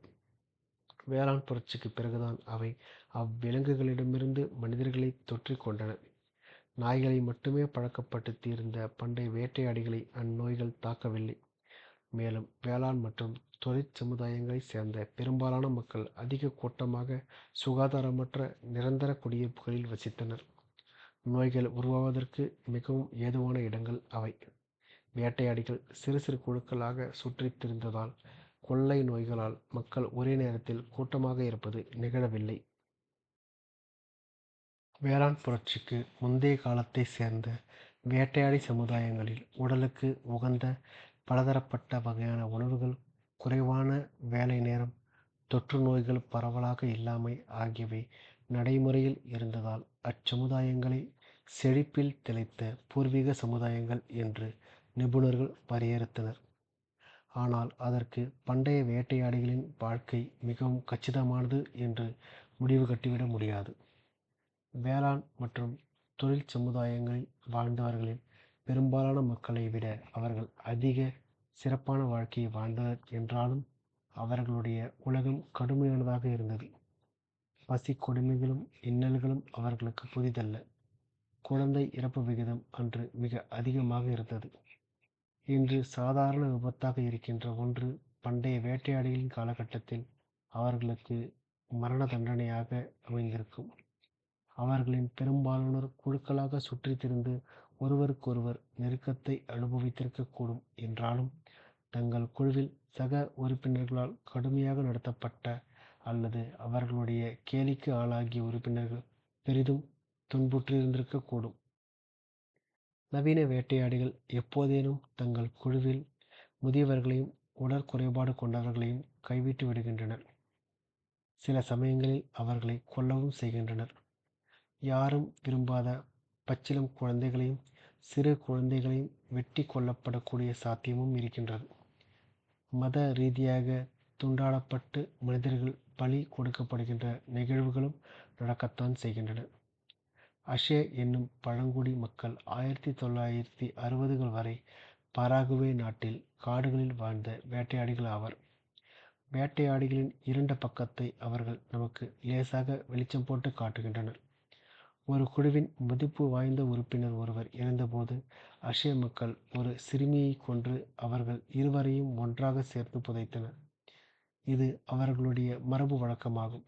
வேளாண் புரட்சிக்கு பிறகுதான் அவை அவ்விலங்குகளிடமிருந்து மனிதர்களை தொற்றிக் கொண்டன. நாய்களை மட்டுமே பழக்கப்படுத்தி இருந்த பண்டைய வேட்டையாடிகளை அந்நோய்கள் தாக்கவில்லை. மேலும் வேளாண் மற்றும் தொழிற் சமுதாயங்களைச் சேர்ந்த பெரும்பாலான மக்கள் அதிக கூட்டமாக சுகாதாரமற்ற நிரந்தர குடியிருப்புகளில் வசித்தனர். நோய்கள் உருவாவதற்கு மிகவும் ஏதுவான இடங்கள் அவை. வேட்டையாடிகள் சிறு சிறு குழுக்களாக சுற்றித் திரிந்ததால் கொள்ளை நோய்களால் மக்கள் ஒரே நேரத்தில் கூட்டமாக இருப்பது நிகழவில்லை. வேளாண் புரட்சிக்கு முந்தைய காலத்தைச் சேர்ந்த வேட்டையாடி சமுதாயங்களில் உடலுக்கு உகந்த பலதரப்பட்ட வகையான உணவுகள், குறைவான வேலை நேரம், தொற்று நோய்கள் பரவலாக இல்லாமை ஆகியவை நடைமுறையில் இருந்ததால் அச்சமுதாயங்களை செழிப்பில் திளைத்த பூர்வீக சமுதாயங்கள் என்று நிபுணர்கள் வரையறுத்தனர். ஆனால் அதற்கு பண்டைய வேட்டையாடிகளின் வாழ்க்கை மிகவும் கச்சிதமானது என்று முடிவு கட்டிவிட முடியாது. வேளாண் மற்றும் தொழில் சமுதாயங்களில் வாழ்ந்தவர்களில் பெரும்பாலான மக்களை விட அவர்கள் அதிக சிறப்பான வாழ்க்கையை வாழ்ந்தனர் என்றாலும் அவர்களுடைய உலகம் கடுமையானதாக இருந்தது. பசி கொடுமைகளும் இன்னல்களும் அவர்களுக்கு புதிதல்ல. குழந்தை இறப்பு விகிதம் அன்று மிக அதிகமாக இருந்தது. இன்று சாதாரண விபத்தாக இருக்கின்ற ஒன்று பண்டைய வேட்டையாடிகளின் காலகட்டத்தில் அவர்களுக்கு மரண தண்டனையாக அமைந்திருக்கும். அவர்களின் பெரும்பாலானோர் குழுக்களாக சுற்றித் திரிந்து ஒருவருக்கொருவர் நெருக்கத்தை அனுபவித்திருக்கக்கூடும். என்றாலும் தங்கள் குழுவில் சக உறுப்பினர்களால் கடுமையாக நடத்தப்பட்ட அல்லது அவர்களுடைய கேலிக்கு ஆளாகிய உறுப்பினர்கள் பெரிதும் துன்புற்றிருந்திருக்கக்கூடும். நவீன வேட்டையாடிகள் எப்போதேனும் தங்கள் குழுவில் முதியவர்களையும் உடற்குறைபாடு கொண்டவர்களையும் கைவிட்டு விடுகின்றனர். சில சமயங்களில் அவர்களை கொல்லவும் செய்கின்றனர். யாரும் விரும்பாத பச்சிளம் குழந்தைகளையும் சிறு குழந்தைகளையும் வெட்டி கொல்லப்படக்கூடிய சாத்தியமும் இருக்கின்றது. மத ரீதியாக துண்டாடப்பட்டு மனிதர்கள் பலி கொடுக்கப்படுகின்ற நிகழ்வுகளும் நடக்கத்தான் செய்கின்றன. அஷே என்னும் பழங்குடி மக்கள் 1960கள் வரை பராகுவே நாட்டில் காடுகளில் வாழ்ந்த வேட்டையாடிகள் ஆவர். வேட்டையாடிகளின் இருண்ட பக்கத்தை அவர்கள் நமக்கு லேசாக வெளிச்சம் போட்டு காட்டுகின்றனர். ஒரு குழுவின் மதிப்பு வாய்ந்த உறுப்பினர் ஒருவர் இறந்தபோது அஷே மக்கள் ஒரு சிறுமியை கொன்று அவர்கள் இருவரையும் ஒன்றாக சேர்த்து புதைத்தனர். இது அவர்களுடைய மரபு வழக்கமாகும்.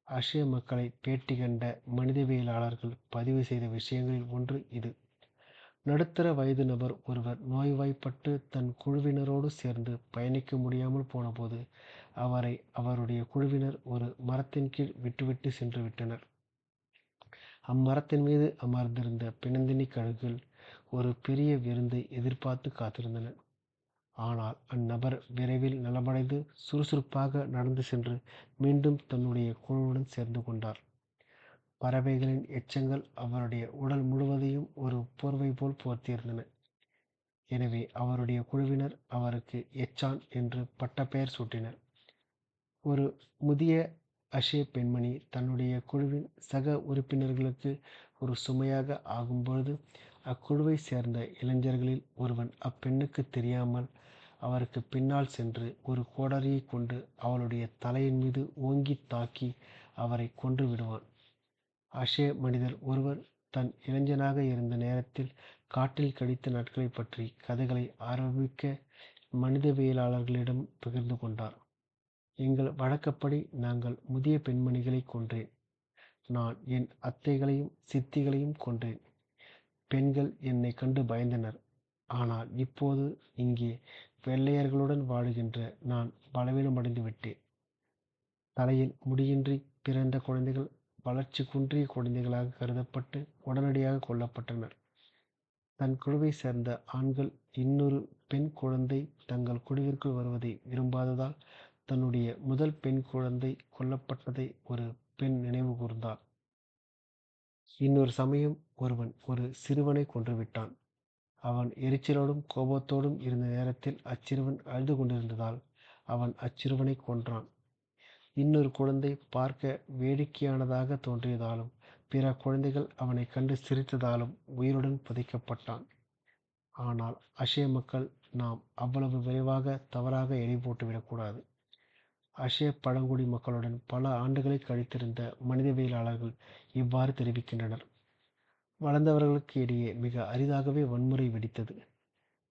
அஷே மக்களை பேட்டி கண்ட மனிதவியலாளர்கள் பதிவு செய்த விஷயங்களில் ஒன்று இது. நடுத்தர வயது நபர் ஒருவர் நோய்வாய்ப்பட்டு தன் குழுவினரோடு சேர்ந்து பயணிக்க முடியாமல் போனபோது அவரை அவருடைய குழுவினர் ஒரு மரத்தின் கீழ் விட்டுவிட்டு சென்று விட்டனர். அம்மரத்தின் மீது அமர்ந்திருந்த பிணந்தினி கழுகுகள் ஒரு பெரிய விருந்தை எதிர்பார்த்து காத்திருந்தன. ஆனால் அந்நபர் விரைவில் நலமடைந்து சுறுசுறுப்பாக நடந்து சென்று மீண்டும் தன்னுடைய குழுவுடன் சேர்ந்து கொண்டார். பறவைகளின் எச்சங்கள் அவருடைய உடல் முழுவதையும் ஒரு போர்வை போல் போர்த்தியிருந்தன. எனவே அவருடைய குழுவினர் அவருக்கு எச்சான் என்று பட்டப்பெயர் சூட்டினர். ஒரு முதிய அஷே பெண்மணி தன்னுடைய குழுவின் சக உறுப்பினர்களுக்கு ஒரு சுமையாக ஆகும்பொழுது அக்குழுவை சேர்ந்த இளைஞர்களில் ஒருவன் அப்பெண்ணுக்கு தெரியாமல் அவருக்கு பின்னால் சென்று ஒரு கோடரியை கொண்டு அவளுடைய தலையின் மீது ஓங்கி தாக்கி அவரை கொன்று விடுவான். அஷே மனிதர் ஒருவர் தன் இளைஞனாக இருந்த நேரத்தில் காட்டில் கழித்த நாட்களை பற்றி கதைகளை ஆரம்பிக்க மனிதவியலாளர்களிடம் பகிர்ந்து கொண்டார். எங்கள் வழக்கப்படி நாங்கள் முதிய பெண்மணிகளை கொன்றேன். நான் என் அத்தைகளையும் சித்திகளையும் கொன்றேன். பெண்கள் என்னை கண்டு பயந்தனர். ஆனால் இப்போது இங்கே வெள்ளையர்களுடன் வாழுகின்ற நான் பலவீனமடைந்து விட்டேன். தலையில் முடியின்றி பிறந்த குழந்தைகள் வளர்ச்சி குன்றிய குழந்தைகளாக கருதப்பட்டு உடனடியாக கொல்லப்பட்டனர். தன் குழுவை சேர்ந்த ஆண்கள் இன்னொரு பெண் குழந்தை தங்கள் குழுவிற்குள் வருவதை விரும்பாததால் தன்னுடைய முதல் பெண் குழந்தை கொல்லப்பட்டதை ஒரு பெண் நினைவு கூர்ந்தாள். இன்னொரு சமயம் ஒருவன் ஒரு சிறுவனை கொன்றுவிட்டான். அவன் எரிச்சலோடும் கோபத்தோடும் இருந்த நேரத்தில் அச்சிறுவன் அழுது கொண்டிருந்ததால் அவன் அச்சிறுவனை கொன்றான். இன்னொரு குழந்தை பார்க்க வேடிக்கையானதாக தோன்றியதாலும் பிற குழந்தைகள் அவனை கண்டு சிரித்ததாலும் உயிருடன் புதைக்கப்பட்டான். ஆனால் அஷே மக்கள் நாம் அவ்வளவு விரைவாக தவறாக எடை போட்டுவிடக்கூடாது. அஷே பழங்குடி மக்களுடன் பல ஆண்டுகளை கழித்திருந்த மனிதவியலாளர்கள் இவ்வாறு தெரிவிக்கின்றனர். வளர்ந்தவர்களுக்கு இடையே மிக அரிதாகவே வன்முறை வெடித்தது.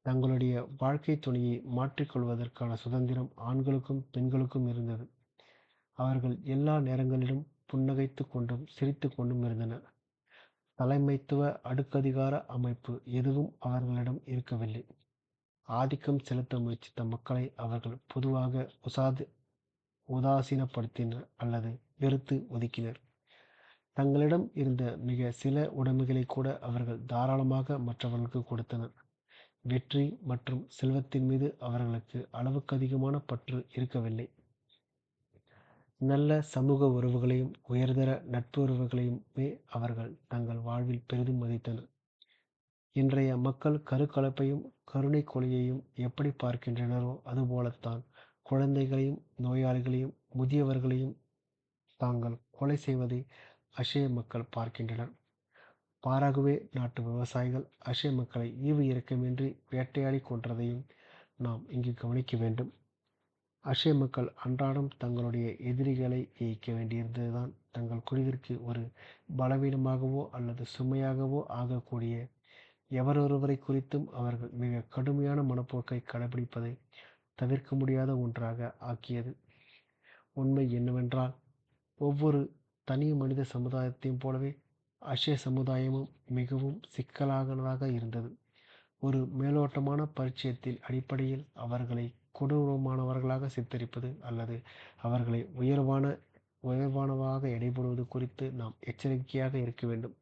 தங்களுடைய வாழ்க்கை துணையை மாற்றிக்கொள்வதற்கான சுதந்திரம் ஆண்களுக்கும் பெண்களுக்கும் இருந்தது. அவர்கள் எல்லா நேரங்களிலும் புன்னகைத்து கொண்டும் சிரித்து கொண்டும் இருந்தனர். தலைமைத்துவ அடுக்கதிகார அமைப்பு எதுவும் அவர்களிடம் இருக்கவில்லை. ஆதிக்கம் செலுத்த முயற்சித்த மக்களை அவர்கள் பொதுவாக உதாசீனப்படுத்தினர் அல்லது வெறுத்து ஒதுக்கினர். தங்களிடம் இருந்த மிக சில உடைமைகளை கூட அவர்கள் தாராளமாக மற்றவர்களுக்கு கொடுத்தனர். வெற்றி மற்றும் செல்வத்தின் மீது அவர்களுக்கு அளவுக்கு அதிகமான பற்று இருக்கவில்லை. நல்ல சமூக உறவுகளையும் உயர்தர நட்பு உறவுகளையுமே அவர்கள் தங்கள் வாழ்வில் பெரிதும் மதித்தனர். இன்றைய மக்கள் கருக்கலைப்பையும் கருணை கொலையையும் எப்படி பார்க்கின்றனரோ அதுபோலத்தான் குழந்தைகளையும் நோயாளிகளையும் முதியவர்களையும் தாங்கள் கொலை செய்வதை அஷே மக்கள் பார்க்கின்றனர். பாராகுவே நாட்டு விவசாயிகள் அஷே மக்களை ஈவு இரக்கமின்றி வேட்டையாடி கொன்றதையும் நாம் இங்கு கவனிக்க வேண்டும். அஷே மக்கள் அன்றாடம் தங்களுடைய எதிரிகளை ஜெயிக்க வேண்டியிருந்ததுதான் தங்கள் குழுவிற்கு ஒரு பலவீனமாகவோ அல்லது சுமையாகவோ ஆகக்கூடிய எவரொருவரை குறித்தும் அவர்கள் மிக கடுமையான மனப்போக்கை கடைபிடிப்பதை தவிர்க்க முடியாத ஒன்றாக ஆக்கியது. உண்மை என்னவென்றால், ஒவ்வொரு தனி மனித சமுதாயத்தையும் போலவே அக்ஷய சமுதாயமும் மிகவும் சிக்கலானதாக இருந்தது. ஒரு மேலோட்டமான பரிச்சயத்தின் அடிப்படையில் அவர்களை கொடூரமானவர்களாக சித்தரிப்பது அல்லது அவர்களை உயர்வானவாக எடைபோடுவது குறித்து நாம் எச்சரிக்கையாக இருக்க வேண்டும்.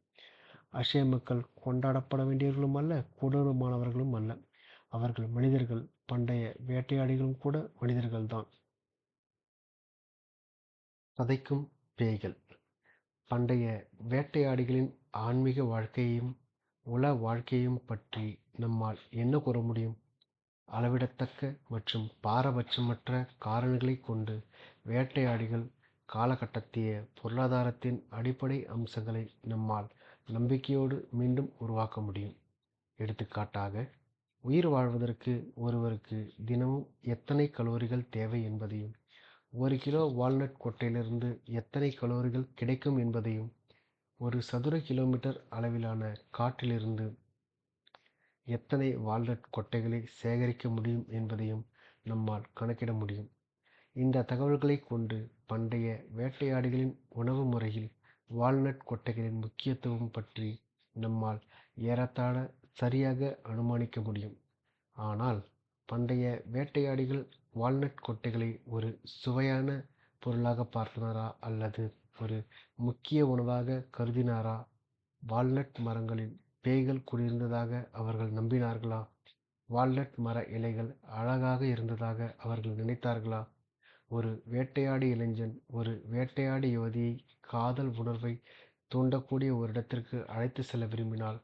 அக்ஷய மக்கள் கொண்டாடப்பட வேண்டியவர்களும் அல்ல, கொடூரமானவர்களும் அல்ல. அவர்கள் மனிதர்கள். பண்டைய வேட்டையாடிகளும் கூட மனிதர்கள்தான். கதைக்கும் பேய்கள். பண்டைய வேட்டையாடிகளின் ஆன்மீக வாழ்க்கையையும் உள வாழ்க்கையையும் பற்றி நம்மால் என்ன கூற முடியும்? அளவிடத்தக்க மற்றும் பாரபட்சமற்ற காரணங்களைக் கொண்டு வேட்டையாடிகள் காலகட்டத்திய பொருளாதாரத்தின் அடிப்படை அம்சங்களை நம்மால் நம்பிக்கையோடு மீண்டும் உருவாக்க முடியும். எடுத்துக்காட்டாக, உயிர் வாழ்வதற்கு ஒருவருக்கு தினமும் எத்தனை கலோரிகள் தேவை என்பதையும், 1 கிலோ வால்நட் கொட்டையிலிருந்து எத்தனை கலோரிகள் கிடைக்கும் என்பதையும், ஒரு சதுர கிலோமீட்டர் அளவிலான காட்டிலிருந்து எத்தனை வால்நட் கொட்டைகளை சேகரிக்க முடியும் என்பதையும் நம்மால் கணக்கிட முடியும். இந்த தகவல்களைக் கொண்டு பண்டைய வேட்டையாடிகளின் உணவு முறையில் வால்நட் கொட்டைகளின் முக்கியத்துவம் பற்றி நம்மால் ஏறத்தாழ சரியாக அனுமானிக்க முடியும். ஆனால் பண்டைய வேட்டையாடிகள் வால்நட் கொட்டைகளை ஒரு சுவையான பொருளாக பார்த்தனரா அல்லது ஒரு முக்கிய உணவாக கருதினாரா? வால்நட் மரங்களில் பேய்கள் குடியிருந்ததாக அவர்கள் நம்பினார்களா? வால்நட் மர இலைகள் அழகாக இருந்ததாக அவர்கள் நினைத்தார்களா? ஒரு வேட்டையாடி இளைஞன் ஒரு வேட்டையாடி யுவதியை காதல் உணர்வை தூண்டக்கூடிய ஒரு இடத்திற்கு அழைத்து செல்ல விரும்பினால்,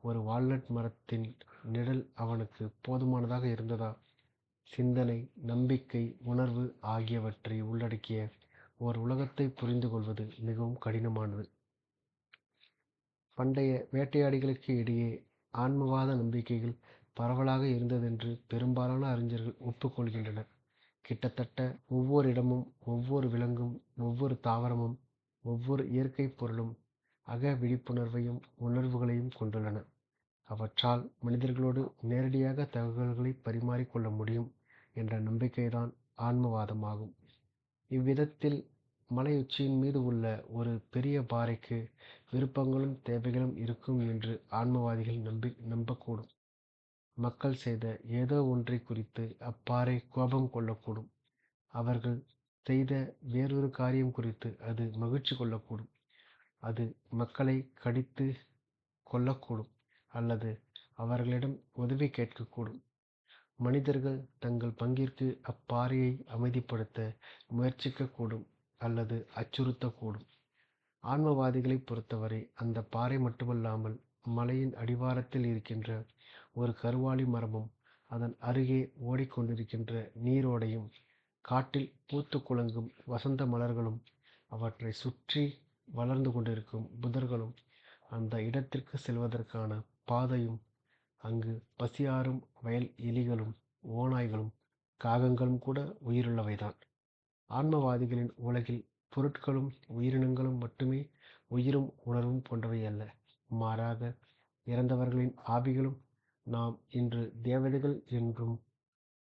ஒரு வால்நட் மரத்தின் நிழல் அவனுக்கு போதுமானதாக இருந்ததா? சிந்தனை, நம்பிக்கை, உணர்வு ஆகியவற்றை உள்ளடக்கிய ஓர் உலகத்தை புரிந்து கொள்வது மிகவும் கடினமானது. பண்டைய வேட்டையாடிகளுக்கு இடையே ஆன்மவாத நம்பிக்கைகள் பரவலாக இருந்ததென்று பெரும்பாலான அறிஞர்கள் ஒப்புக்கொள்கின்றனர். கிட்டத்தட்ட ஒவ்வொரு இடமும், ஒவ்வொரு விலங்கும், ஒவ்வொரு தாவரமும், ஒவ்வொரு இயற்கைப் பொருளும் அக விழிப்புணர்வையும் உணர்வுகளையும் கொண்டுள்ளன. அவற்றால் மனிதர்களோடு நேரடியாக தகவல்களை பரிமாறிக்கொள்ள முடியும் என்ற நம்பிக்கைதான் ஆன்மவாதமாகும். இவ்விதத்தில் மலையுச்சியின் மீது உள்ள ஒரு பெரிய பாறைக்கு விருப்பங்களும் தேவைகளும் இருக்கும் என்று ஆன்மவாதிகள் நம்பக்கூடும். மக்கள் செய்த ஏதோ ஒன்றை குறித்து அப்பாறை கோபம் கொள்ளக்கூடும். அவர்கள் செய்த வேறொரு காரியம் குறித்து அது மகிழ்ச்சி கொள்ளக்கூடும். அது மக்களை கடித்து கொள்ளக்கூடும் அல்லது அவர்களிடம் உதவி கேட்கக்கூடும். மனிதர்கள் தங்கள் பங்கிற்கு அப்பாறையை அமைதிப்படுத்த முயற்சிக்கக்கூடும் அல்லது அச்சுறுத்தக்கூடும். ஆன்மவாதிகளைப் பொறுத்தவரை அந்த பாறை மட்டுமல்லாமல் மலையின் அடிவாரத்தில் இருக்கின்ற ஒரு கருவாலி மரமும், அதன் அருகே ஓடிக்கொண்டிருக்கின்ற நீரோடையும், காட்டில் பூத்து குலுங்கும் வசந்த மலர்களும், அவற்றை சுற்றி வளர்ந்து கொண்டிருக்கும் புதர்களும், அந்த இடத்திற்கு செல்வதற்கான பாதையும், அங்கு பசியாறும் வயல் எலிகளும், ஓநாய்களும், காகங்களும் கூட உயிருள்ளவைதான். ஆன்மவாதிகளின் உலகில் பொருட்களும் உயிரினங்களும் மட்டுமே உயிரும் உணர்வும் கொண்டவை அல்ல. மாறாக, இறந்தவர்களின் ஆவிகளும், நாம் இன்று தேவதைகள் என்றும்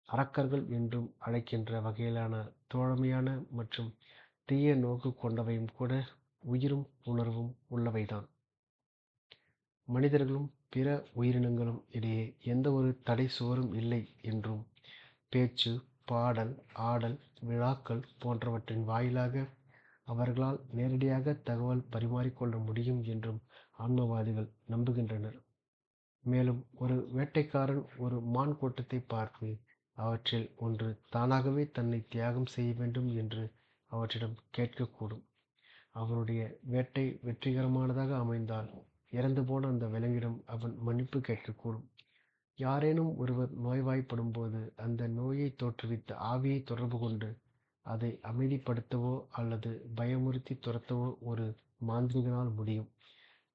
அரக்கர்கள் என்றும் அழைக்கின்ற வகையிலான தோழமையான மற்றும் தீய நோக்கு கொண்டவையும் கூட உயிரும் உணர்வும் உள்ளவைதான். மனிதர்களும் பிற உயிரினங்களும் இடையே எந்த ஒரு தடை சுவரும் இல்லை என்றும், பேச்சு, பாடல், ஆடல், விழாக்கள் போன்றவற்றின் வாயிலாக அவர்களால் நேரடியாக தகவல் பரிமாறிக்கொள்ள முடியும் என்றும் ஆன்மவாதிகள் நம்புகின்றனர். மேலும் ஒரு வேட்டைக்காரன் ஒரு மான் கூட்டத்தை பார்த்து அவற்றில் ஒன்று தானாகவே தன்னை தியாகம் செய்ய வேண்டும் என்று அவற்றிடம் கேட்கக்கூடும். அவனுடைய வேட்டை வெற்றிகரமானதாக அமைந்தால் இறந்துபோன அந்த விலங்கிடம் அவன் மன்னிப்பு கேட்கக்கூடும். யாரேனும் ஒருவர் நோய்வாய்ப்படும் போது அந்த நோயை தோற்றுவித்த ஆவியை தொடர்பு கொண்டு அதை அமைதிப்படுத்தவோ அல்லது பயமுறுத்தி துரத்தவோ ஒரு மாந்திரிகனால் முடியும்.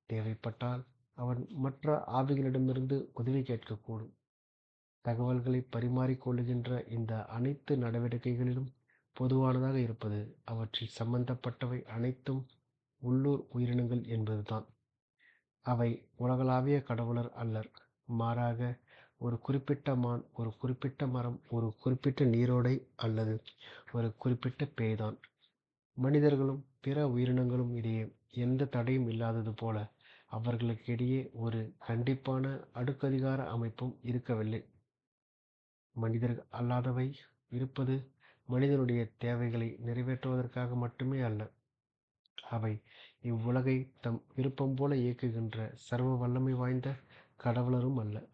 தேவைப்பட்டால் அவன் மற்ற ஆவிகளிடமிருந்து உதவி கேட்கக்கூடும். தகவல்களை பரிமாறிக்கொள்ளுகின்ற இந்த அனைத்து நடவடிக்கைகளிலும் பொதுவானதாக இருப்பது அவற்றில் சம்பந்தப்பட்டவை அனைத்தும் உள்ளூர் உயிரினங்கள் என்பதுதான். அவை உலகளாவிய கடவுளர் அல்லர். மாறாக, ஒரு குறிப்பிட்ட மான், ஒரு குறிப்பிட்ட மரம், ஒரு குறிப்பிட்ட நீரோடை அல்லது ஒரு குறிப்பிட்ட பேய்தான். மனிதர்களும் பிற உயிரினங்களும் இடையே எந்த தடையும் இல்லாதது போல அவர்களுக்கிடையே ஒரு கண்டிப்பான அடுக்கதிகார அமைப்பும் இருக்கவில்லை. மனிதர் அல்லாதவை இருப்பது மனிதனுடைய தேவைகளை நிறைவேற்றுவதற்காக மட்டுமே அல்ல. அவை இவ்வுலகை தம் விருப்பம் போல இயக்குகின்ற சர்வ வல்லமை வாய்ந்த கடவுளரும் அல்ல.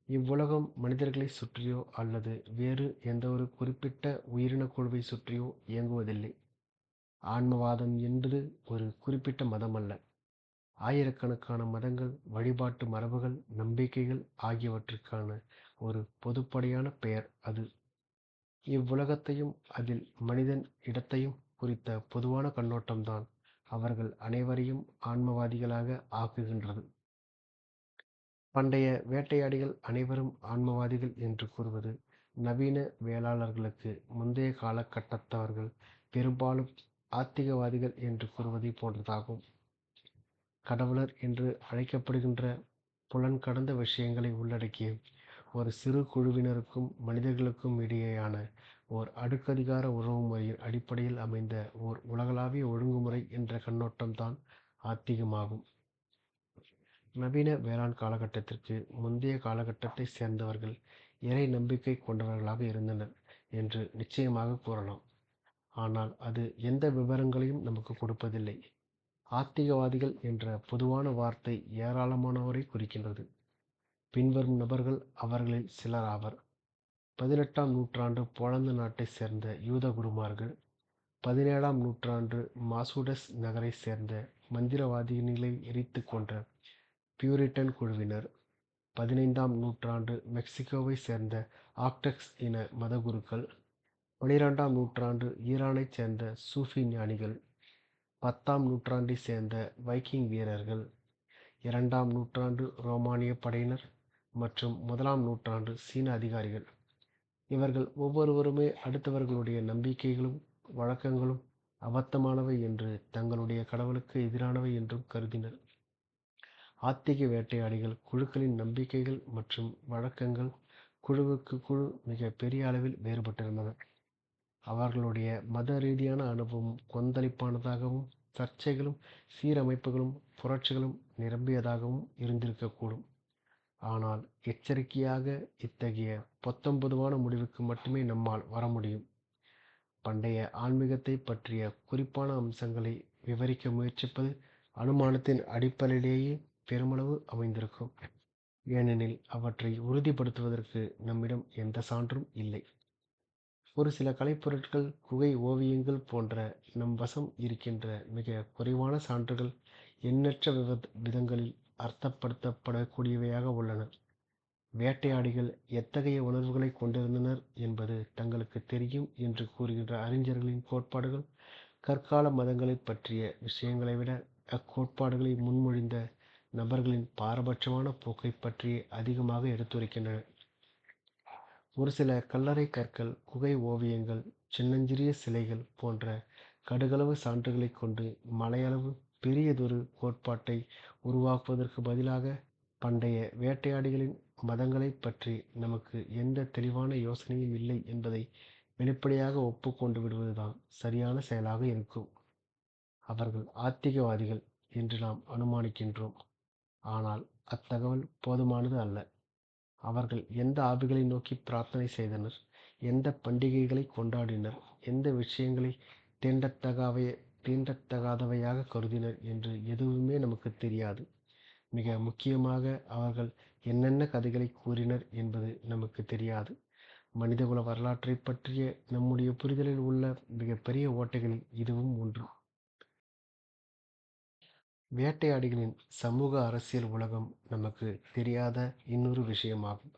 இவ்வுலகம் மனிதர்களை சுற்றியோ அல்லது வேறு எந்தவொரு குறிப்பிட்ட உயிரினக் குழுவை சுற்றியோ இயங்குவதில்லை. ஆன்மவாதம் என்பது ஒரு குறிப்பிட்ட மதம் அல்ல. ஆயிரக்கணக்கான மதங்கள், வழிபாட்டு மரபுகள், நம்பிக்கைகள் ஆகியவற்றுக்கான ஒரு பொதுப்படையான பெயர் அது. இவ்வுலகத்தையும் அதில் மனிதன் இடத்தையும் குறித்த பொதுவான கண்ணோட்டம்தான் அவர்கள் அனைவரையும் ஆன்மவாதிகளாக ஆக்குகின்றது. பண்டைய வேட்டையாடிகள் அனைவரும் ஆன்மவாதிகள் என்று கூறுவது நவீன வேளாளர்களுக்கு முந்தைய காலகட்டத்தவர்கள் பெரும்பாலும் ஆத்திகவாதிகள் என்று கூறுவதைப் போன்றதாகும். கடவுளர் என்று அழைக்கப்படுகின்ற புலன் கடந்த விஷயங்களை உள்ளடக்கிய ஒரு சிறு குழுவினருக்கும் மனிதர்களுக்கும் இடையேயான ஓர் அடுக்கதிகார உறவுமுறையின் அடிப்படையில் அமைந்த ஓர் உலகளாவிய ஒழுங்குமுறை என்ற கண்ணோட்டம்தான் ஆத்திகமாகும். நவீன வேளாண் காலகட்டத்திற்கு முந்தைய காலகட்டத்தைச் சேர்ந்தவர்கள் இறை நம்பிக்கை கொண்டவர்களாக இருந்தனர் என்று நிச்சயமாக கூறலாம். ஆனால் அது எந்த விவரங்களையும் நமக்கு கொடுப்பதில்லை. ஆத்திகவாதிகள் என்ற பொதுவான வார்த்தை ஏராளமானோரை குறிக்கின்றது. பின்வரும் நபர்கள் அவர்களில் சிலர் ஆவர். 18ஆம் நூற்றாண்டு போலந்து நாட்டைச் சேர்ந்த யூத குருமார்கள், 17ஆம் நூற்றாண்டு மாசூடஸ் நகரைச் சேர்ந்த மந்திரவாதிகளை எரித்துக் கொன்ற பியூரிட்டன் குழுவினர், 15ஆம் நூற்றாண்டு மெக்சிகோவைச் சேர்ந்த ஆக்டக்ஸ் இன மதகுருக்கள், 12ஆம் நூற்றாண்டு ஈரானைச் சேர்ந்த சூஃபி ஞானிகள், 10ஆம் நூற்றாண்டைச் சேர்ந்த வைக்கிங் வீரர்கள், 2ஆம் நூற்றாண்டு ரோமானிய படையினர் மற்றும் 1ஆம் நூற்றாண்டு சீன அதிகாரிகள். இவர்கள் ஒவ்வொருவருமே அடுத்தவர்களுடைய நம்பிக்கைகளும் வழக்கங்களும் அபத்தமானவை என்று தங்களுடைய கடவுளுக்கு எதிரானவை என்றும் கருதினர். ஆத்திக வேட்டையாடிகள் குழுக்களின் நம்பிக்கைகள் மற்றும் வழக்கங்கள் குழுவுக்கு குழு மிக பெரிய அளவில் வேறுபட்டிருந்தன. அவர்களுடைய மத ரீதியான அனுபவம் கொந்தளிப்பானதாகவும் சர்ச்சைகளும் சீரமைப்புகளும் புரட்சிகளும் நிரம்பியதாகவும் இருந்திருக்கக்கூடும். ஆனால் எச்சரிக்கையாக இத்தகைய பொத்தம்பொதுவான முடிவுக்கு மட்டுமே நம்மால் வர முடியும். பண்டைய ஆன்மீகத்தை பற்றிய குறிப்பான அம்சங்களை விவரிக்க முயற்சிப்பது அனுமானத்தின் அடிப்படையிலேயே பெருமளவு அமைந்திருக்கும். ஏனெனில் அவற்றை உறுதிப்படுத்துவதற்கு நம்மிடம் எந்த சான்றும் இல்லை. ஒரு சில கலைப்பொருட்கள், குகை ஓவியங்கள் போன்ற நம் வசம் இருக்கின்ற மிக குறைவான சான்றுகள் எண்ணற்ற விதங்களில் அர்த்தப்படுத்தப்படக்கூடியவையாக உள்ளன. வேட்டையாடிகள் எத்தகைய உணர்வுகளை கொண்டிருந்தனர் என்பது தங்களுக்கு தெரியும் என்று கூறுகின்ற அறிஞர்களின் கோட்பாடுகள் கற்கால மதங்களைப் பற்றிய விஷயங்களை விட அக்கோட்பாடுகளை முன்மொழிந்த நபர்களின் பாரபட்சமான போக்கைப் பற்றியே அதிகமாக எடுத்துரைக்கின்றன. ஒரு சில கல்லறை கற்கள், குகை ஓவியங்கள், சின்னஞ்சிறிய சிலைகள் போன்ற கடுகளவு சான்றுகளைக் கொண்டு மலையளவு பெரியதொரு கோட்பாட்டை உருவாக்குவதற்கு பதிலாக பண்டைய வேட்டையாடிகளின் மதங்களைப் பற்றி நமக்கு எந்த தெளிவான யோசனையும் இல்லை என்பதை வெளிப்படையாக ஒப்புக்கொண்டு விடுவதுதான் சரியான செயலாக இருக்கும். அவர்கள் ஆத்திகவாதிகள் என்று நாம் அனுமானிக்கின்றோம். ஆனால் அத்தகவல் போதுமானது அல்ல. அவர்கள் எந்த ஆவிகளை நோக்கி பிரார்த்தனை செய்தனர், எந்த பண்டிகைகளை கொண்டாடினர், எந்த விஷயங்களை தீண்டத்தகாதவையாக கருதினர் என்று எதுவுமே நமக்கு தெரியாது. மிக முக்கியமாக அவர்கள் என்னென்ன கதைகளை கூறினர் என்பது நமக்கு தெரியாது. மனிதகுல வரலாற்றைப் பற்றிய நம்முடைய புரிதலில் உள்ள மிகப்பெரிய ஓட்டைகளில் இதுவும் ஒன்று. வேட்டையாடிகளின் சமூக அரசியல் உலகம் நமக்கு தெரியாத இன்னொரு விஷயமாகும்.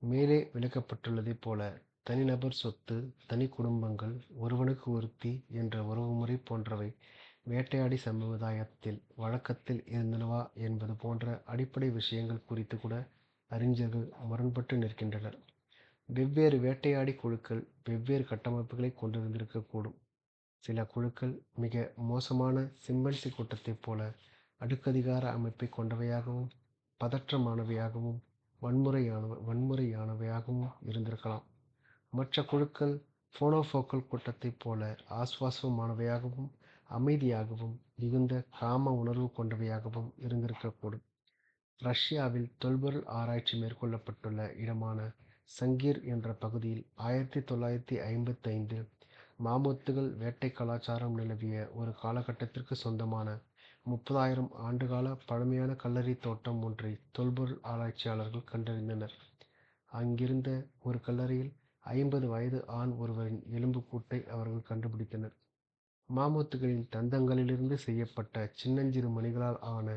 மேலே விளக்கப்பட்டுள்ளதைப் போல தனிநபர் சொத்து, தனி குடும்பங்கள், ஒருவனுக்கு ஒருத்தி என்ற உறவுமுறை போன்றவை வேட்டையாடி சமுதாயத்தில் வழக்கத்தில் இருந்தனவா என்பது போன்ற அடிப்படை விஷயங்கள் குறித்து கூட அறிஞர்கள் முரண்பட்டு நிற்கின்றனர். வெவ்வேறு வேட்டையாடி குழுக்கள் வெவ்வேறு கட்டமைப்புகளை கொண்டிருந்திருக்கக்கூடும். சில குழுக்கள் மிக மோசமான சிம்பன்சி கூட்டத்தைப் போல அடுக்கதிகார அமைப்பை கொண்டவையாகவும் பதற்றமானவையாகவும் வன்முறையானவையாகவும் இருந்திருக்கலாம். மற்ற குழுக்கள் போனோபோக்கல் கூட்டத்தைப் போல ஆசுவாசமானவையாகவும் அமைதியாகவும் மிகுந்த காம உணர்வு கொண்டவையாகவும் இருந்திருக்கக்கூடும். ரஷ்யாவில் தொல்பொருள் ஆராய்ச்சி மேற்கொள்ளப்பட்டுள்ள இடமான சங்கீர் என்ற பகுதியில் 1955 மாமூத்துகள் வேட்டை கலாச்சாரம் நிலவிய ஒரு காலகட்டத்திற்கு சொந்தமான 30,000 ஆண்டுகால பழமையான கல்லறை தோட்டம் ஒன்றை தொல்பொருள் ஆராய்ச்சியாளர்கள் கண்டறிந்தனர். அங்கிருந்த ஒரு கல்லறையில் 50 வயது ஆண் ஒருவரின் எலும்புக்கூட்டை அவர்கள் கண்டுபிடித்தனர். மாமூத்துகளின் தந்தங்களிலிருந்து செய்யப்பட்ட சின்னஞ்சிறு மணிகளால் ஆன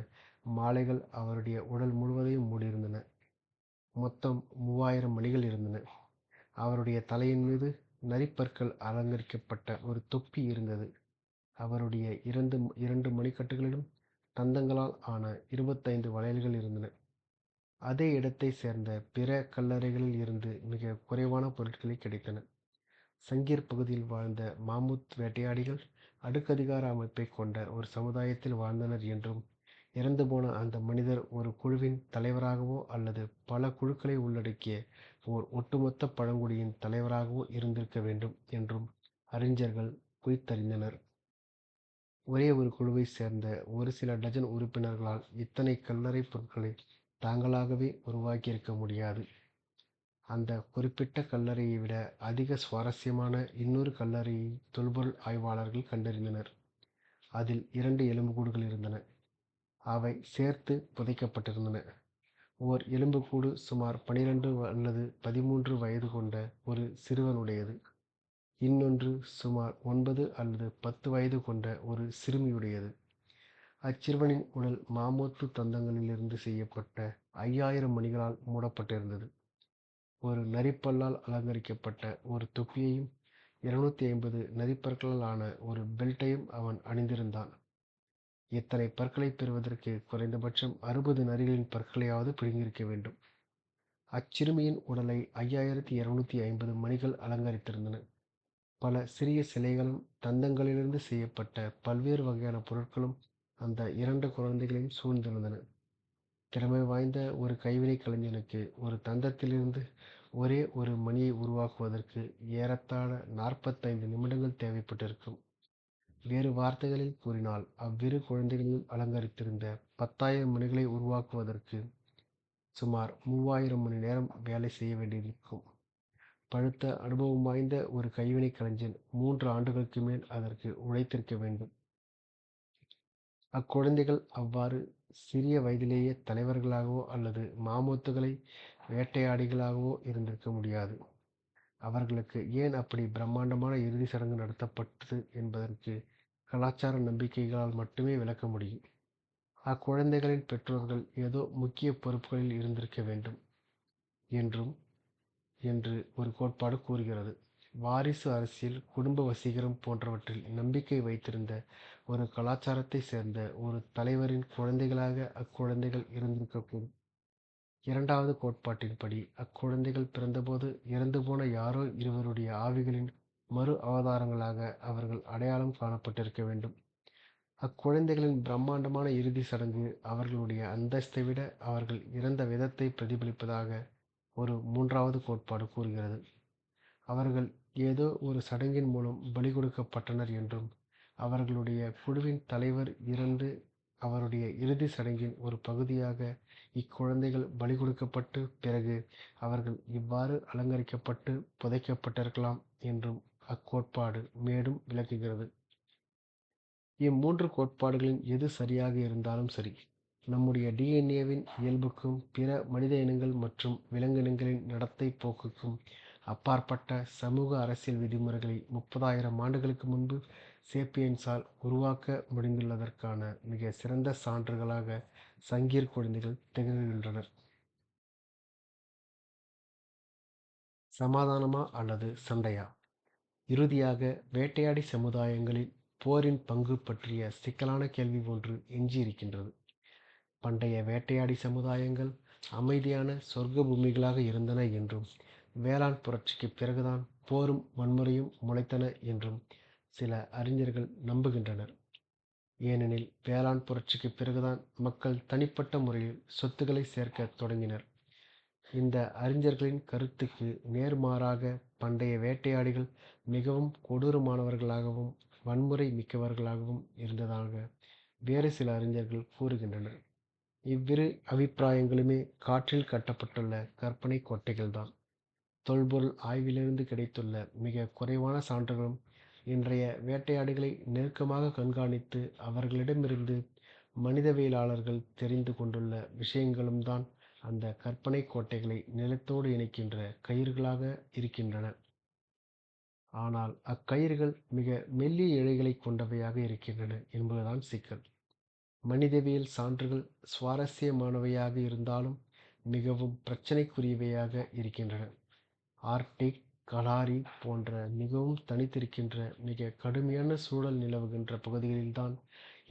மாலைகள் அவருடைய உடல் முழுவதையும் மூடியிருந்தன. மொத்தம் 3000 மணிகள் இருந்தன. அவருடைய தலையின் மீது நரிப்பற்கள் அலங்கரிக்கப்பட்ட ஒரு தொப்பி இருந்தது. அவருடைய இரண்டு மணிக்கட்டுகளிலும் தந்தங்களால் ஆன 25 வளையல்கள் இருந்தன. அதே இடத்தை சேர்ந்த பிற கல்லறைகளில் இருந்து மிக குறைவான பொருட்களே கிடைத்தன. சங்கீர் பகுதியில் வாழ்ந்த மாமூத் வேட்டையாடிகள் அடுக்கதிகார அமைப்பை கொண்ட ஒரு சமுதாயத்தில் வாழ்ந்தனர் என்றும், இறந்துபோன அந்த மனிதர் ஒரு குழுவின் தலைவராகவோ அல்லது பல குழுக்களை உள்ளடக்கிய ஓர் ஒட்டுமொத்த பழங்குடியின் தலைவராகவோ இருந்திருக்க வேண்டும் என்றும் அறிஞர்கள் குறித்தறிந்தனர். ஒரே ஒரு குழுவை சேர்ந்த ஒரு சில டஜன் உறுப்பினர்களால் இத்தனை கல்லறை பொருட்களை தாங்களாகவே உருவாக்கியிருக்க முடியாது. அந்த குறிப்பிட்ட கல்லறையை விட அதிக சுவாரஸ்யமான இன்னொரு கல்லறையை தொல்பொருள் ஆய்வாளர்கள் கண்டறிந்தனர். அதில் 2 எலும்புக்கூடுகள் இருந்தன. அவை சேர்த்து புதைக்கப்பட்டிருந்தன. ஓர் எலும்புக்கூடு சுமார் 12 அல்லது 13 வயது கொண்ட ஒரு சிறுவனுடையது. இன்னொன்று சுமார் 9 அல்லது 10 வயது கொண்ட ஒரு சிறுமியுடையது. அச்சிறுவனின் உடல் மாமூத்து தந்தங்களிலிருந்து செய்யப்பட்ட 5000 மணிகளால் மூடப்பட்டிருந்தது. ஒரு நரிப்பல்லால் அலங்கரிக்கப்பட்ட ஒரு தொப்பியையும் 250 நரிப்பற்களால் ஆன ஒரு பெல்ட்டையும் அவன் அணிந்திருந்தான். இத்தனை பற்களைப் பெறுவதற்கு குறைந்தபட்சம் 60 நரிகளின் பற்களையாவது பிடுங்கியிருக்க வேண்டும். அச்சிறுமியின் உடலை 5250 மணிகள் அலங்கரித்திருந்தன. பல சிறிய சிலைகளும் தந்தங்களிலிருந்து செய்யப்பட்ட பல்வேறு வகையான பொருட்களும் அந்த 2 குழந்தைகளையும் சூழ்ந்திருந்தன. திறமை வாய்ந்த ஒரு கைவினைக் கலைஞனுக்கு ஒரு தந்தத்திலிருந்து ஒரே ஒரு மணியை உருவாக்குவதற்கு ஏறத்தாழ 45 நிமிடங்கள் தேவைப்பட்டிருக்கும். வேறு வார்த்தைகளில் கூறினால், அவ்விரு குழந்தைகளையும் அலங்கரித்திருந்த 10,000 மணிகளை உருவாக்குவதற்கு சுமார் 3000 மணி நேரம் வேலை செய்ய வேண்டியிருக்கும். பழுத்த அனுபவம் வாய்ந்த ஒரு கைவினைக் கலைஞன் 3 ஆண்டுகளுக்கு மேல் அதற்கு உழைத்திருக்க வேண்டும். அக்குழந்தைகள் அவ்வாறு சிறிய வயதிலேயே தலைவர்களாகவோ அல்லது மாமூத்துகளை வேட்டையாடிகளாகவோ இருந்திருக்க முடியாது. அவர்களுக்கு ஏன் அப்படி பிரம்மாண்டமான இறுதி சடங்கு நடத்தப்பட்டது என்பதற்கு கலாச்சார நம்பிக்கைகளால் மட்டுமே விளக்க முடியும். அக்குழந்தைகளின் பெற்றோர்கள் ஏதோ முக்கிய பொறுப்புகளில் இருந்திருக்க வேண்டும் என்று ஒரு கோட்பாடு கூறுகிறது. வாரிசு அரசியல், குடும்ப வசீகரம் போன்றவற்றில் நம்பிக்கை வைத்திருந்த ஒரு கலாச்சாரத்தை சேர்ந்த ஒரு தலைவரின் குழந்தைகளாக அக்குழந்தைகள் இருந்திருக்கக்கூடும். இரண்டாவது கோட்பாட்டின்படி, அக்குழந்தைகள் பிறந்தபோது இறந்துபோன யாரோ இருவருடைய ஆவிகளின் மறு அவதாரங்களாக அவர்கள் அடையாளம் காணப்பட்டிருக்க வேண்டும். அக்குழந்தைகளின் பிரம்மாண்டமான இறுதி சடங்கு அவர்களுடைய அந்தஸ்தை விட அவர்கள் இறந்த விதத்தை பிரதிபலிப்பதாக ஒரு மூன்றாவது கோட்பாடு கூறுகிறது. அவர்கள் ஏதோ ஒரு சடங்கின் மூலம் பலி கொடுக்கப்பட்டனர் என்றும், அவர்களுடைய குழுவின் தலைவர் இறந்து அவருடைய இறுதி சடங்கின் ஒரு பகுதியாக இக்குழந்தைகள் பலி கொடுக்கப்பட்டு பிறகு அவர்கள் இவ்வாறு அலங்கரிக்கப்பட்டு புதைக்கப்பட்டிருக்கலாம் என்றும் அக்கோட்பாடு மேலும் விளக்குகிறது. இம்மூன்று கோட்பாடுகளின் எது சரியாக இருந்தாலும் சரி, நம்முடைய டிஎன்ஏவின் இயல்புக்கும் பிற மனித இனங்கள் மற்றும் விலங்கினங்களின் நடத்தை போக்குக்கும் அப்பாற்பட்ட சமூக அரசியல் விதிமுறைகளை 30,000 ஆண்டுகளுக்கு முன்பு சேப்பியன்ஸால் உருவாக்க முடிந்துள்ளதற்கான மிக சிறந்த சான்றுகளாக சங்கீர் குழந்தைகள் திகழ்கின்றனர். சமாதானமா அல்லது சண்டையா? இறுதியாக, வேட்டையாடி சமுதாயங்களில் போரின் பங்கு பற்றிய சிக்கலான கேள்வி ஒன்று எஞ்சியிருக்கின்றது. பண்டைய வேட்டையாடி சமுதாயங்கள் அமைதியான சொர்க்க பூமிகளாக இருந்தன என்றும், வேளாண் புரட்சிக்குப் பிறகுதான் போரும் வன்முறையும் முளைத்தன என்றும் சில அறிஞர்கள் நம்புகின்றனர். ஏனெனில், வேளாண் புரட்சிக்குப் பிறகுதான் மக்கள் தனிப்பட்ட முறையில் சொத்துக்களை சேர்க்கத் தொடங்கினர். இந்த அறிஞர்களின் கருத்துக்கு நேர்மாறாக பண்டைய வேட்டையாடிகள் மிகவும் கொடூரமானவர்களாகவும் வன்முறை மிக்கவர்களாகவும் இருந்ததாக வேறு சில அறிஞர்கள் கூறுகின்றனர். இவ்விரு அபிப்பிராயங்களுமே காற்றில் கட்டப்பட்டுள்ள கற்பனை கோட்டைகள்தான். தொல்பொருள் ஆய்விலிருந்து கிடைத்துள்ள மிக குறைவான சான்றுகளும், இன்றைய வேட்டையாடுகளை நெருக்கமாக கண்காணித்து அவர்களிடமிருந்து மனிதவியலாளர்கள் தெரிந்து கொண்டுள்ள விஷயங்களும் தான் அந்த கற்பனை கோட்டைகளை நிலத்தோடு இணைக்கின்ற கயிறுகளாக இருக்கின்றன. ஆனால் அக்கயிறுகள் மிக மெல்லிய இழைகளை கொண்டவையாக இருக்கின்றன என்பதுதான் சிக்கல். மனிதவியல் சான்றுகள் சுவாரஸ்யமானவையாக இருந்தாலும் மிகவும் பிரச்சனைக்குரியவையாக இருக்கின்றன. ஆர்க்டிக், கலாரி போன்ற மிகவும் தனித்திருக்கின்ற மிக கடுமையான சூழல் நிலவுகின்ற பகுதிகளில்தான்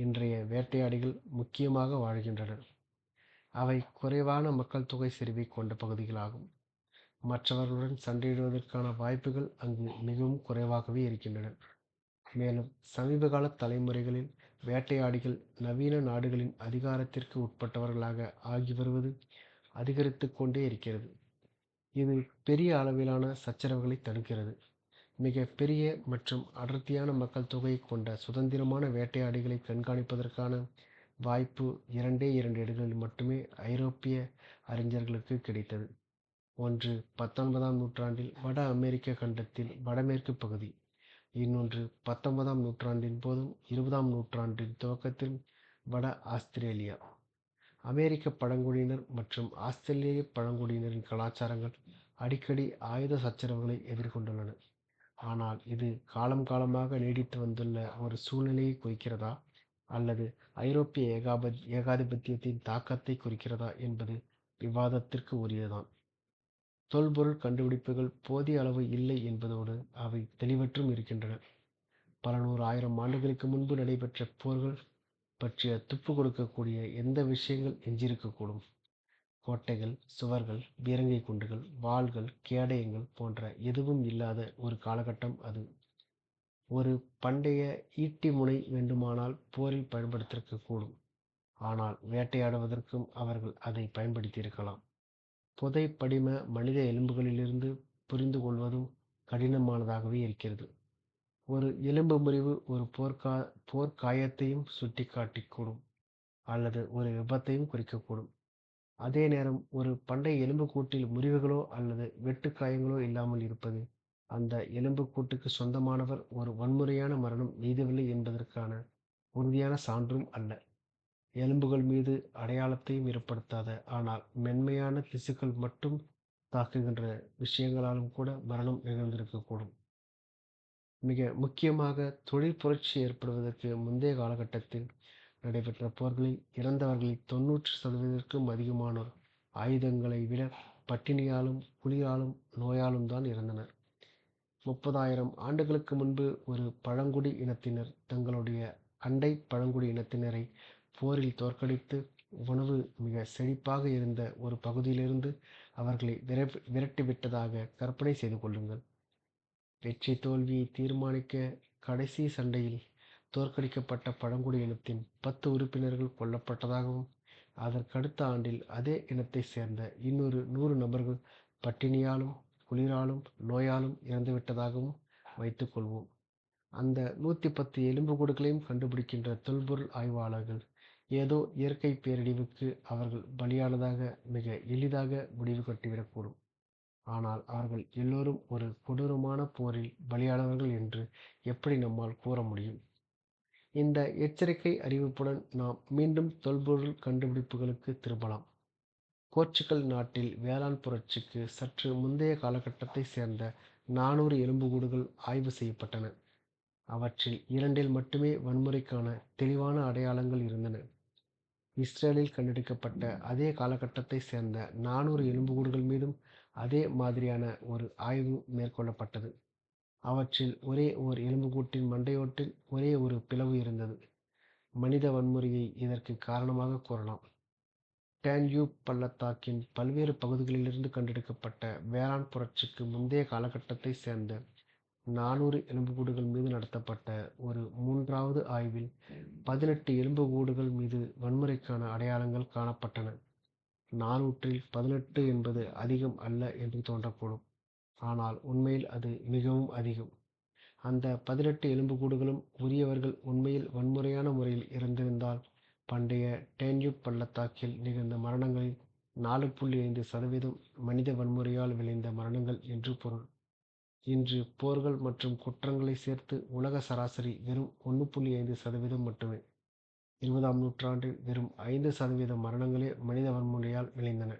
இன்றைய வேட்டையாடிகள் முக்கியமாக வாழ்கின்றனர். அவை குறைவான மக்கள் தொகை செறிவை கொண்ட பகுதிகளாகும். மற்றவர்களுடன் சண்டையிடுவதற்கான வாய்ப்புகள் அங்கு மிகவும் குறைவாகவே இருக்கின்றன. மேலும் சமீபகால தலைமுறைகளில் வேட்டையாடிகள் நவீன நாடுகளின் அதிகாரத்திற்கு உட்பட்டவர்களாக ஆகி வருவது அதிகரித்து கொண்டே இருக்கிறது. இது பெரிய அளவிலான சச்சரவுகளை தடுக்கிறது. மிக பெரிய மற்றும் அடர்த்தியான மக்கள் தொகையை கொண்ட சுதந்திரமான வேட்டையாடிகளை கண்காணிப்பதற்கான வாய்ப்பு 2 இடங்களில் மட்டுமே ஐரோப்பிய அறிஞர்களுக்கு கிடைத்தது. ஒன்று 19ஆம் நூற்றாண்டில் வட அமெரிக்க கண்டத்தின் வடமேற்கு பகுதி, இன்னொன்று 19ஆம் நூற்றாண்டின் போதும் 20ஆம் நூற்றாண்டின் துவக்கத்தில் வட ஆஸ்திரேலியா. அமெரிக்க பழங்குடியினர் மற்றும் ஆஸ்திரேலிய பழங்குடியினரின் கலாச்சாரங்கள் அடிக்கடி ஆயுத சச்சரவுகளை எதிர்கொண்டுள்ளன. ஆனால் இது காலம் காலமாக நீடித்து வந்துள்ள ஒரு சூழ்நிலையை குறிக்கிறதா அல்லது ஐரோப்பிய ஏகாதிபத்தியத்தின் தாக்கத்தை குறிக்கிறதா என்பது விவாதத்திற்கு உரியதுதான். தொல்பொருள் கண்டுபிடிப்புகள் போதிய அளவு இல்லை என்பதோடு அவை தெளிவற்றும் இருக்கின்றன. பல நூறு ஆயிரம் ஆண்டுகளுக்கு முன்பு நடைபெற்ற போர்கள் பற்றிய துப்பு கொடுக்கக்கூடிய எந்த விஷயங்கள் எஞ்சியிருக்கக்கூடும்? கோட்டைகள், சுவர்கள், பீரங்கி குண்டுகள், வாள்கள், கேடயங்கள் போன்ற எதுவும் இல்லாத ஒரு காலகட்டம் அது. ஒரு பண்டைய ஈட்டி முனை வேண்டுமானால் போரில் பயன்படுத்தியிருக்கக்கூடும். ஆனால் வேட்டையாடுவதற்கும் அவர்கள் அதை பயன்படுத்தியிருக்கலாம். புதை படிம மனித எலும்புகளிலிருந்து புரிந்து கொள்வதும் கடினமானதாகவே இருக்கிறது. ஒரு எலும்பு முறிவு ஒரு போர்க்காயத்தையும் சுட்டி காட்டிக்கூடும் அல்லது ஒரு விபத்தையும் குறிக்கக்கூடும். அதே நேரம் ஒரு பண்டைய எலும்புக்கூட்டில் முறிவுகளோ அல்லது வெட்டுக்காயங்களோ இல்லாமல் இருப்பது அந்த எலும்புக்கூட்டுக்கு சொந்தமானவர் ஒரு வன்முறையான மரணம் எய்தவில்லை என்பதற்கான உறுதியான சான்றும் அல்ல. எலும்புகள் மீது அடையாளத்தையும் ஏற்படுத்தாத ஆனால் மென்மையான திசுக்கள் மட்டும் தாக்குகின்ற விஷயங்களாலும் கூட மரணம் நிகழ்ந்திருக்கக்கூடும். மிக முக்கியமாக தொழில் புரட்சி ஏற்படுவதற்கு முந்தைய காலகட்டத்தில் நடைபெற்ற போர்களில் இறந்தவர்களில் 90% அதிகமானோர் ஆயுதங்களை விட பட்டினியாலும் குளிராலும் நோயாலும் தான் இறந்தனர். 30,000 ஆண்டுகளுக்கு முன்பு ஒரு பழங்குடி இனத்தினர் தங்களுடைய அண்டை பழங்குடி இனத்தினரை போரில் தோற்கடித்து உணவு மிக செழிப்பாக இருந்த ஒரு பகுதியிலிருந்து அவர்களை விரட்டிவிட்டதாக கற்பனை செய்து கொள்ளுங்கள். வெற்றி தோல்வியை தீர்மானிக்க கடைசி சண்டையில் தோற்கடிக்கப்பட்ட பழங்குடி இனத்தின் 10 உறுப்பினர்கள் கொல்லப்பட்டதாகவும், அதற்கடுத்த ஆண்டில் அதே இனத்தைச் சேர்ந்த இன்னொரு 100 நபர்கள் பட்டினியாலும் குளிராலும் நோயாலும் இறந்துவிட்டதாகவும் வைத்துக் கொள்வோம். அந்த 110 எலும்புக்கூடுகளையும் கண்டுபிடிக்கின்ற தொல்பொருள் ஆய்வாளர்கள் ஏதோ இயற்கை பேரிடிவுக்கு அவர்கள் பலியானதாக மிக எளிதாக முடிவு கட்டிவிடக்கூடும். ஆனால் அவர்கள் எல்லோரும் ஒரு கொடூரமான போரில் பலியானவர்கள் என்று எப்படி நம்மால் கூற முடியும்? இந்த எச்சரிக்கை அறிவிப்புடன் நாம் மீண்டும் தொல்பொருள் கண்டுபிடிப்புகளுக்கு திரும்பலாம். போர்ச்சுகல் நாட்டில் வேளாண் புரட்சிக்கு சற்று முந்தைய காலகட்டத்தை சேர்ந்த 400 எலும்புக்கூடுகள் ஆய்வு செய்யப்பட்டன. அவற்றில் 2இல் மட்டுமே வன்முறைக்கான தெளிவான அடையாளங்கள் இருந்தன. இஸ்ரேலில் கண்டெடுக்கப்பட்ட அதே காலகட்டத்தை சேர்ந்த 400 எலும்புக்கூடுகள் மீதும் அதே மாதிரியான ஒரு ஆய்வு மேற்கொள்ளப்பட்டது. அவற்றில் ஒரே ஓர் எலும்புக்கூட்டின் மண்டையோட்டில் ஒரே ஒரு பிளவு இருந்தது. மனித வன்முறையை இதற்கு காரணமாக கூறலாம். டேன்யூப் பள்ளத்தாக்கின் பல்வேறு பகுதிகளிலிருந்து கண்டெடுக்கப்பட்ட வேளாண் புரட்சிக்கு முந்தைய காலகட்டத்தை சேர்ந்த 400 எலும்புக்கூடுகள் மீது நடத்தப்பட்ட ஒரு 3வது ஆய்வில் 18 எலும்புக்கூடுகள் மீது வன்முறைக்கான அடையாளங்கள் காணப்பட்டன. 400இல் 18 என்பது அதிகம் அல்ல என்று தோன்றக்கூடும். ஆனால் உண்மையில் அது மிகவும் அதிகம். அந்த 18 எலும்புக்கூடுகளும் உரியவர்கள் உண்மையில் வன்முறையான முறையில் இறந்திருந்தால், பண்டைய டேன்யூப் பள்ளத்தாக்கில் நிகழ்ந்த மரணங்களில் 4.5% மனித வன்முறையால் விளைந்த மரணங்கள் என்று பொருள். இன்று போர்கள் மற்றும் குற்றங்களை சேர்த்து உலக சராசரி வெறும் 1.5% மட்டுமே. 20ஆம் நூற்றாண்டில் வெறும் 5% மரணங்களே மனித வன்முறையால் விளைந்தன.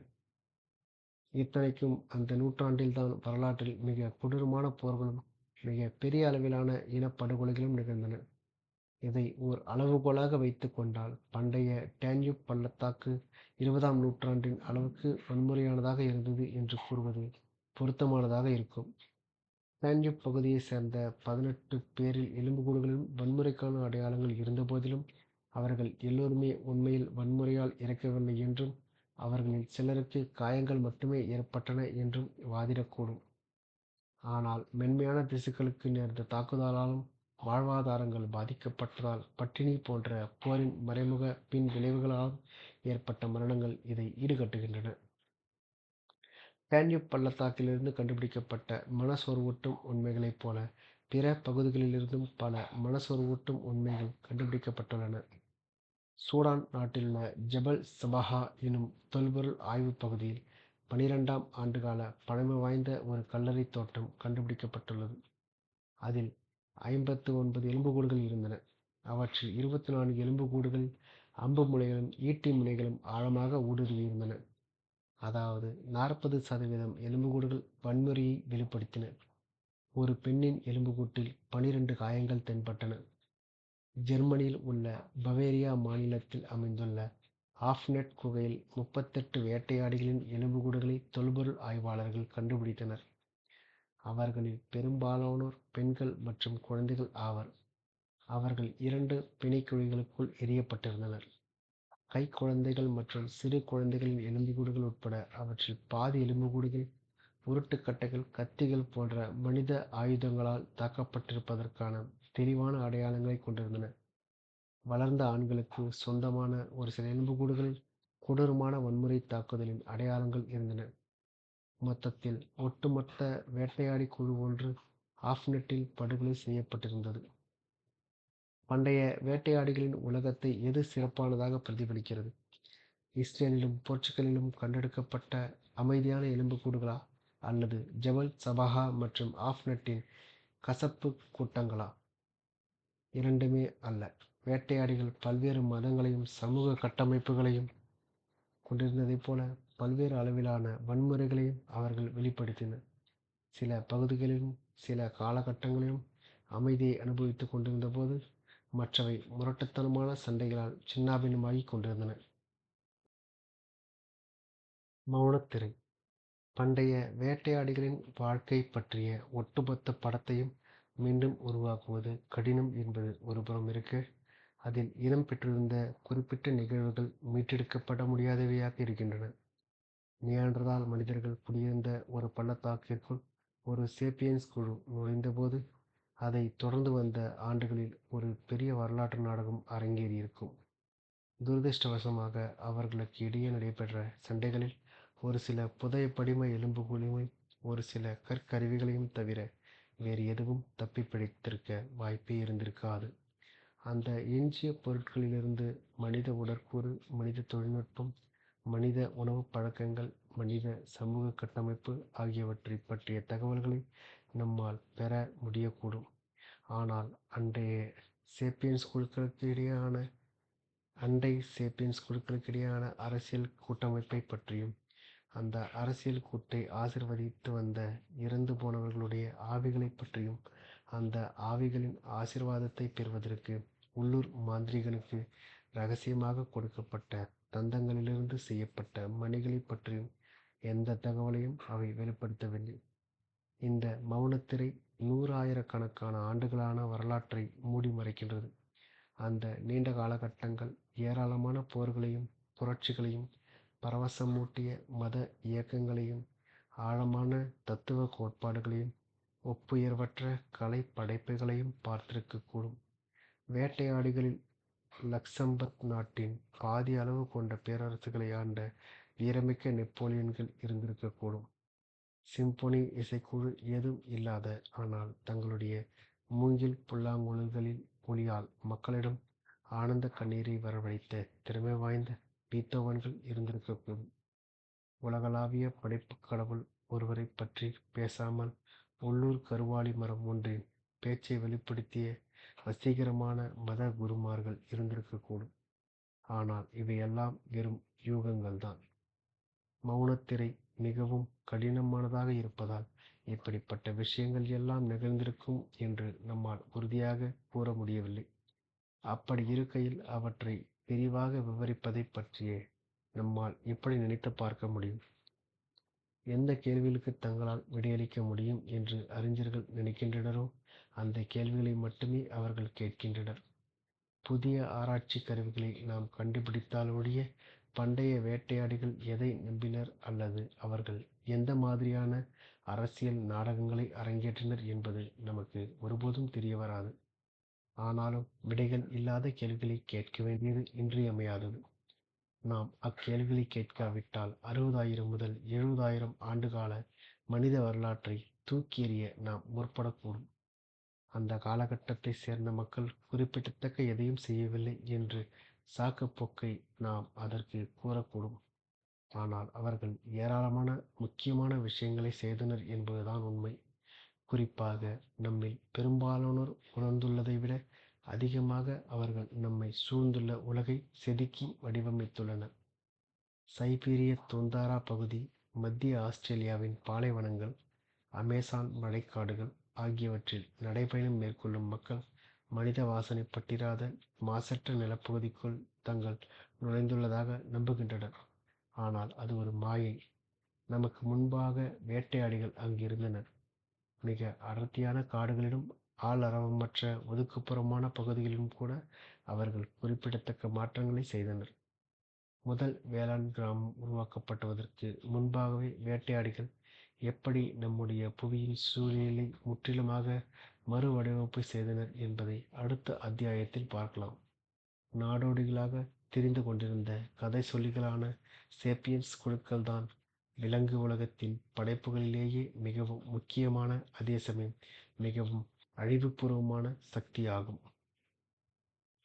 இத்தனைக்கும் அந்த நூற்றாண்டில்தான் வரலாற்றில் மிக கொடூரமான போர்களும் மிக பெரிய அளவிலான இனப்படுகொலைகளும் நிகழ்ந்தன. இதை ஓர் அளவுகோலாக வைத்துக் கொண்டால், பண்டைய டேன்யூப் பள்ளத்தாக்கு 20ஆம் நூற்றாண்டின் அளவுக்கு வன்முறையானதாக இருந்தது என்று கூறுவது பொருத்தமானதாக இருக்கும். டேன்யூப் பகுதியைச் சேர்ந்த 18 பேரில் எலும்புக்கூடுகளிலும் வன்முறைக்கான அடையாளங்கள் இருந்தபோதிலும், அவர்கள் எல்லோருமே உண்மையில் வன்முறையால் இறக்கவில்லை என்றும், அவர்களில் சிலருக்கு காயங்கள் மட்டுமே ஏற்பட்டன என்றும் வாதிடக்கூடும். ஆனால் மென்மையான திசுக்களுக்கு நேர்ந்த தாக்குதலாலும் வாழ்வாதாரங்கள் பாதிக்கப்பட்டதால் பட்டினி போன்ற போரின் மறைமுக பின் விளைவுகளாலும் ஏற்பட்ட மரணங்கள் இதை ஈடுகட்டுகின்றன. டேன்யூப் பள்ளத்தாக்கிலிருந்து கண்டுபிடிக்கப்பட்ட மனசோர்வூட்டும் உண்மைகளைப் போல பிற பகுதிகளிலிருந்தும் பல மனசோர்வூட்டும் உண்மைகள் கண்டுபிடிக்கப்பட்டுள்ளன. சூடான் நாட்டிலுள்ள ஜபல் சபாஹா எனும் தொல்பொருள் ஆய்வுப் பகுதியில் 12ஆம் ஆண்டுகால பழமை வாய்ந்த ஒரு கல்லறை தோட்டம் கண்டுபிடிக்கப்பட்டுள்ளது. அதில் 59 எலும்புக்கூடுகள் இருந்தன. அவற்றில் 24 எலும்புக்கூடுகளில் அம்பு முனைகளும் ஈட்டி முனைகளும் ஆழமாக ஊடுருவியிருந்தன. அதாவது 40% எலும்புக்கூடுகள் வன்முறையை வெளிப்படுத்தின. ஒரு பெண்ணின் எலும்புக்கூட்டில் 12 காயங்கள் தென்பட்டன. ஜெர்மனியில் உள்ள பவேரியா மாநிலத்தில் அமைந்துள்ள ஆஃப்னெட் குகையில் 38 வேட்டையாடிகளின் எலும்புக்கூடுகளை தொல்பொருள் ஆய்வாளர்கள் கண்டுபிடித்தனர். அவர்களில் பெரும்பாலானோர் பெண்கள் மற்றும் குழந்தைகள் ஆவர். அவர்கள் 2 பிணைக்குழிகளுக்குள் எறியப்பட்டிருந்தனர். கைக்குழந்தைகள் மற்றும் சிறு குழந்தைகளின் எலும்புக்கூடுகள் உட்பட அவற்றில் பாதி எலும்புக்கூடுகள் உருட்டுக்கட்டைகள், கத்திகள் போன்ற மனித ஆயுதங்களால் தாக்கப்பட்டிருப்பதற்கான தெளிவான அடையாளங்களைக் கொண்டிருந்தன. வளர்ந்த ஆண்களுக்கு சொந்தமான ஒரு சில எலும்புக்கூடுகளில் கொடூரமான வன்முறை தாக்குதலின் அடையாளங்கள் இருந்தன. மொத்தத்தில் ஒட்டுமொத்த வேட்டையாடி குழு ஒன்று ஆஃப்னெட்டில் படுகொலை செய்யப்பட்டிருந்தது. பண்டைய வேட்டையாடிகளின் உலகத்தை எது சிறப்பானதாக பிரதிபலிக்கிறது? இஸ்ரேலிலும் போர்ச்சுகலிலும் கண்டெடுக்கப்பட்ட அமைதியான எலும்புக்கூடுகளா, அல்லது ஜபல் சபாஹா மற்றும் ஆஃப்னெட்டின் கசப்பு கூட்டங்களா? இரண்டுமே அல்ல. வேட்டையாடிகள் பல்வேறு மதங்களையும் சமூக கட்டமைப்புகளையும் கொண்டிருந்ததைப் போல பல்வேறு அளவிலான வன்முறைகளையும் அவர்கள் வெளிப்படுத்தினர். சில பகுதிகளிலும் சில காலகட்டங்களிலும் அமைதியை அனுபவித்துக் கொண்டிருந்த போது, மற்றவை முரட்டுத்தனமான சண்டைகளால் சின்னாபின்னமாகிக் கொண்டிருந்தன. மௌனத்திரை. பண்டைய வேட்டையாடிகளின் வாழ்க்கை பற்றிய ஒட்டுமொத்த படத்தையும் மீண்டும் உருவாக்குவது கடினம் என்பது ஒருபுறம் இருக்க, அதில் இடம்பெற்றிருந்த குறிப்பிட்ட நிகழ்வுகள் மீட்டெடுக்கப்பட முடியாதவையாக இருக்கின்றன. நியாண்டர்தால் மனிதர்கள் குடியிருந்த ஒரு பள்ளத்தாக்கிற்குள் ஒரு சேப்பியன்ஸ் குழு நுழைந்தபோது, அதை தொடர்ந்து வந்த ஆண்டுகளில் ஒரு பெரிய வரலாற்று நாடகம் அரங்கேறியிருக்கும். துரதிர்ஷ்டவசமாக அவர்களுக்கு இடையே நடைபெற்ற சண்டைகளில் ஒரு சில புதைய படிம எலும்புகளையும் ஒரு சில கற்கருவிகளையும் தவிர வேறு எதுவும் தப்பிப் பிழைத்திருக்க வாய்ப்பே இருந்திருக்காது. அந்த எஞ்சிய பொருட்களிலிருந்து மனித உடற்கூறு, மனித தொழில்நுட்பம், மனித உணவுப் பழக்கங்கள், மனித சமூக கட்டமைப்பு ஆகியவற்றைப் பற்றிய தகவல்களை நம்மால் பெற முடியக்கூடும். ஆனால் அண்டை சேப்பியன்ஸ் குழுக்களுக்கிடையேயான அரசியல் கூட்டமைப்பைப் பற்றியும், அந்த அரசியல் கூட்டை ஆசீர்வதித்து வந்த இறந்து போனவர்களுடைய ஆவிகளைப் பற்றியும், அந்த ஆவிகளின் ஆசீர்வாதத்தைப் பெறுவதற்கு உள்ளூர் மாந்திரீகனுக்கு இரகசியமாகக் கொடுக்கப்பட்ட தந்தங்களிலிருந்து செய்யப்பட்ட மணிகளைப் பற்றியும் எந்த தகவலையும் அவை வெளிப்படுத்தவில்லை. இந்த மௌனத்திரை 100,000கணக்கான ஆண்டுகளான வரலாற்றை மூடி மறைக்கின்றது. அந்த நீண்ட காலகட்டங்கள் ஏராளமான போர்களையும் புரட்சிகளையும், பரவசமூட்டிய மத இயக்கங்களையும், ஆழமான தத்துவ கோட்பாடுகளையும், ஒப்புயர்வற்ற கலைப் படைப்புகளையும் பார்த்திருக்கக்கூடும். வேட்டையாடிகளில் லக்சம்பர்க் நாட்டின் பாதி அளவு கொண்ட பேரரசுகளை ஆண்ட வீரமிக்க நெப்போலியன்கள் இருந்திருக்கக்கூடும். சிம்பொனி இசைக்குழு ஏதும் இல்லாத, ஆனால் தங்களுடைய மூங்கில் புல்லாங்குழல்களின் ஒலியால் மக்களிடம் ஆனந்த கண்ணீரை வரவழைத்த திறமை வாய்ந்த பீத்தோவன்கள் இருந்திருக்கக்கூடும். உலகளாவிய படைப்புக் கடவுள் ஒருவரைப் பற்றி பேசாமல் உள்ளூர் கருவாலி மரம் ஒன்றின் பேச்சை வெளிப்படுத்திய வசீகரமான மத குருமார்கள் இருந்திருக்கக்கூடும். ஆனால் இவையெல்லாம் வெறும் யூகங்கள்தான். மௌனத்திரை மிகவும் கடினமானதாக இருப்பதால் இப்படிப்பட்ட விஷயங்கள் எல்லாம் நிகழ்ந்திருக்கும் என்று நம்மால் உறுதியாக கூற முடியவில்லை. அப்படி இருக்கையில் அவற்றை விரிவாக விவரிப்பதைப் பற்றியே நம்மால் எப்படி நினைத்து பார்க்க முடியும்? எந்த கேள்விகளுக்கு தங்களால் விடையளிக்க முடியும் என்று அறிஞர்கள் நினைக்கின்றனரோ அந்த கேள்விகளை மட்டுமே அவர்கள் கேட்கின்றனர். புதிய ஆராய்ச்சி கருவிகளை நாம் கண்டுபிடித்தாலொழிய பண்டைய வேட்டையாடிகள் எதை நம்பினர் அல்லது அவர்கள் எந்த மாதிரியான அரசியல் நாடகங்களை அரங்கேற்றினர் என்பது நமக்கு ஒருபோதும் தெரிய வராது. ஆனாலும் விடைகள் இல்லாத கேள்விகளை கேட்க வேண்டியது இன்றியமையாதது. நாம் அக்கேள்விகளை கேட்காவிட்டால் 60,000 முதல் 70,000 ஆண்டுகால மனித வரலாற்றை தூக்கி எறிய நாம் முற்படக்கூடும். அந்த காலகட்டத்தைச் சேர்ந்த மக்கள் குறிப்பிடத்தக்க எதையும் செய்யவில்லை என்று சாக்குப்போக்கை நாம் அதற்கு கூறக்கூடும். ஆனால் அவர்கள் ஏராளமான முக்கியமான விஷயங்களை செய்தனர் என்பதுதான் உண்மை. குறிப்பாக நம்மில் பெரும்பாலானோர் உணர்ந்துள்ளதை விட அதிகமாக அவர்கள் நம்மை சூழ்ந்துள்ள உலகை செதுக்கி வடிவமைத்துள்ளனர். சைபீரிய துந்தாரா பகுதி, மத்திய ஆஸ்திரேலியாவின் பாலைவனங்கள், அமேசான் மழைக்காடுகள் ஆகியவற்றில் நடைபயணம் மேற்கொள்ளும் மக்கள் மனித வாசனை பட்டிராத மாசற்ற நிலப்பகுதிக்குள் தங்கள் நுழைந்துள்ளதாக நம்புகின்றனர். ஆனால் அது ஒரு மாயை. நமக்கு முன்பாக வேட்டையாடிகள் அங்கிருந்தனர். மிக அடர்த்தியான காடுகளிலும் ஆளரவமற்ற ஒதுக்குப்புறமான பகுதிகளிலும் கூட அவர்கள் குறிப்பிடத்தக்க மாற்றங்களை செய்தனர். முதல் வேளாண் கிராமம் உருவாக்கப்படுவதற்கு முன்பாகவே வேட்டையாடிகள் எப்படி நம்முடைய புவியின் சூழலை முற்றிலுமாக மறுவடிவமைப்பு செய்தனர் என்பதை அடுத்த அத்தியாயத்தில் பார்க்கலாம். நாடோடிகளாக திரிந்து கொண்டிருந்த கதை சொல்லிகளான சேப்பியன்ஸ் குழுக்கள்தான் விலங்கு உலகத்தின் படைப்புகளிலேயே மிகவும் முக்கியமான, அதே சமயம் மிகவும் அழிவுபூர்வமான சக்தியாகும்.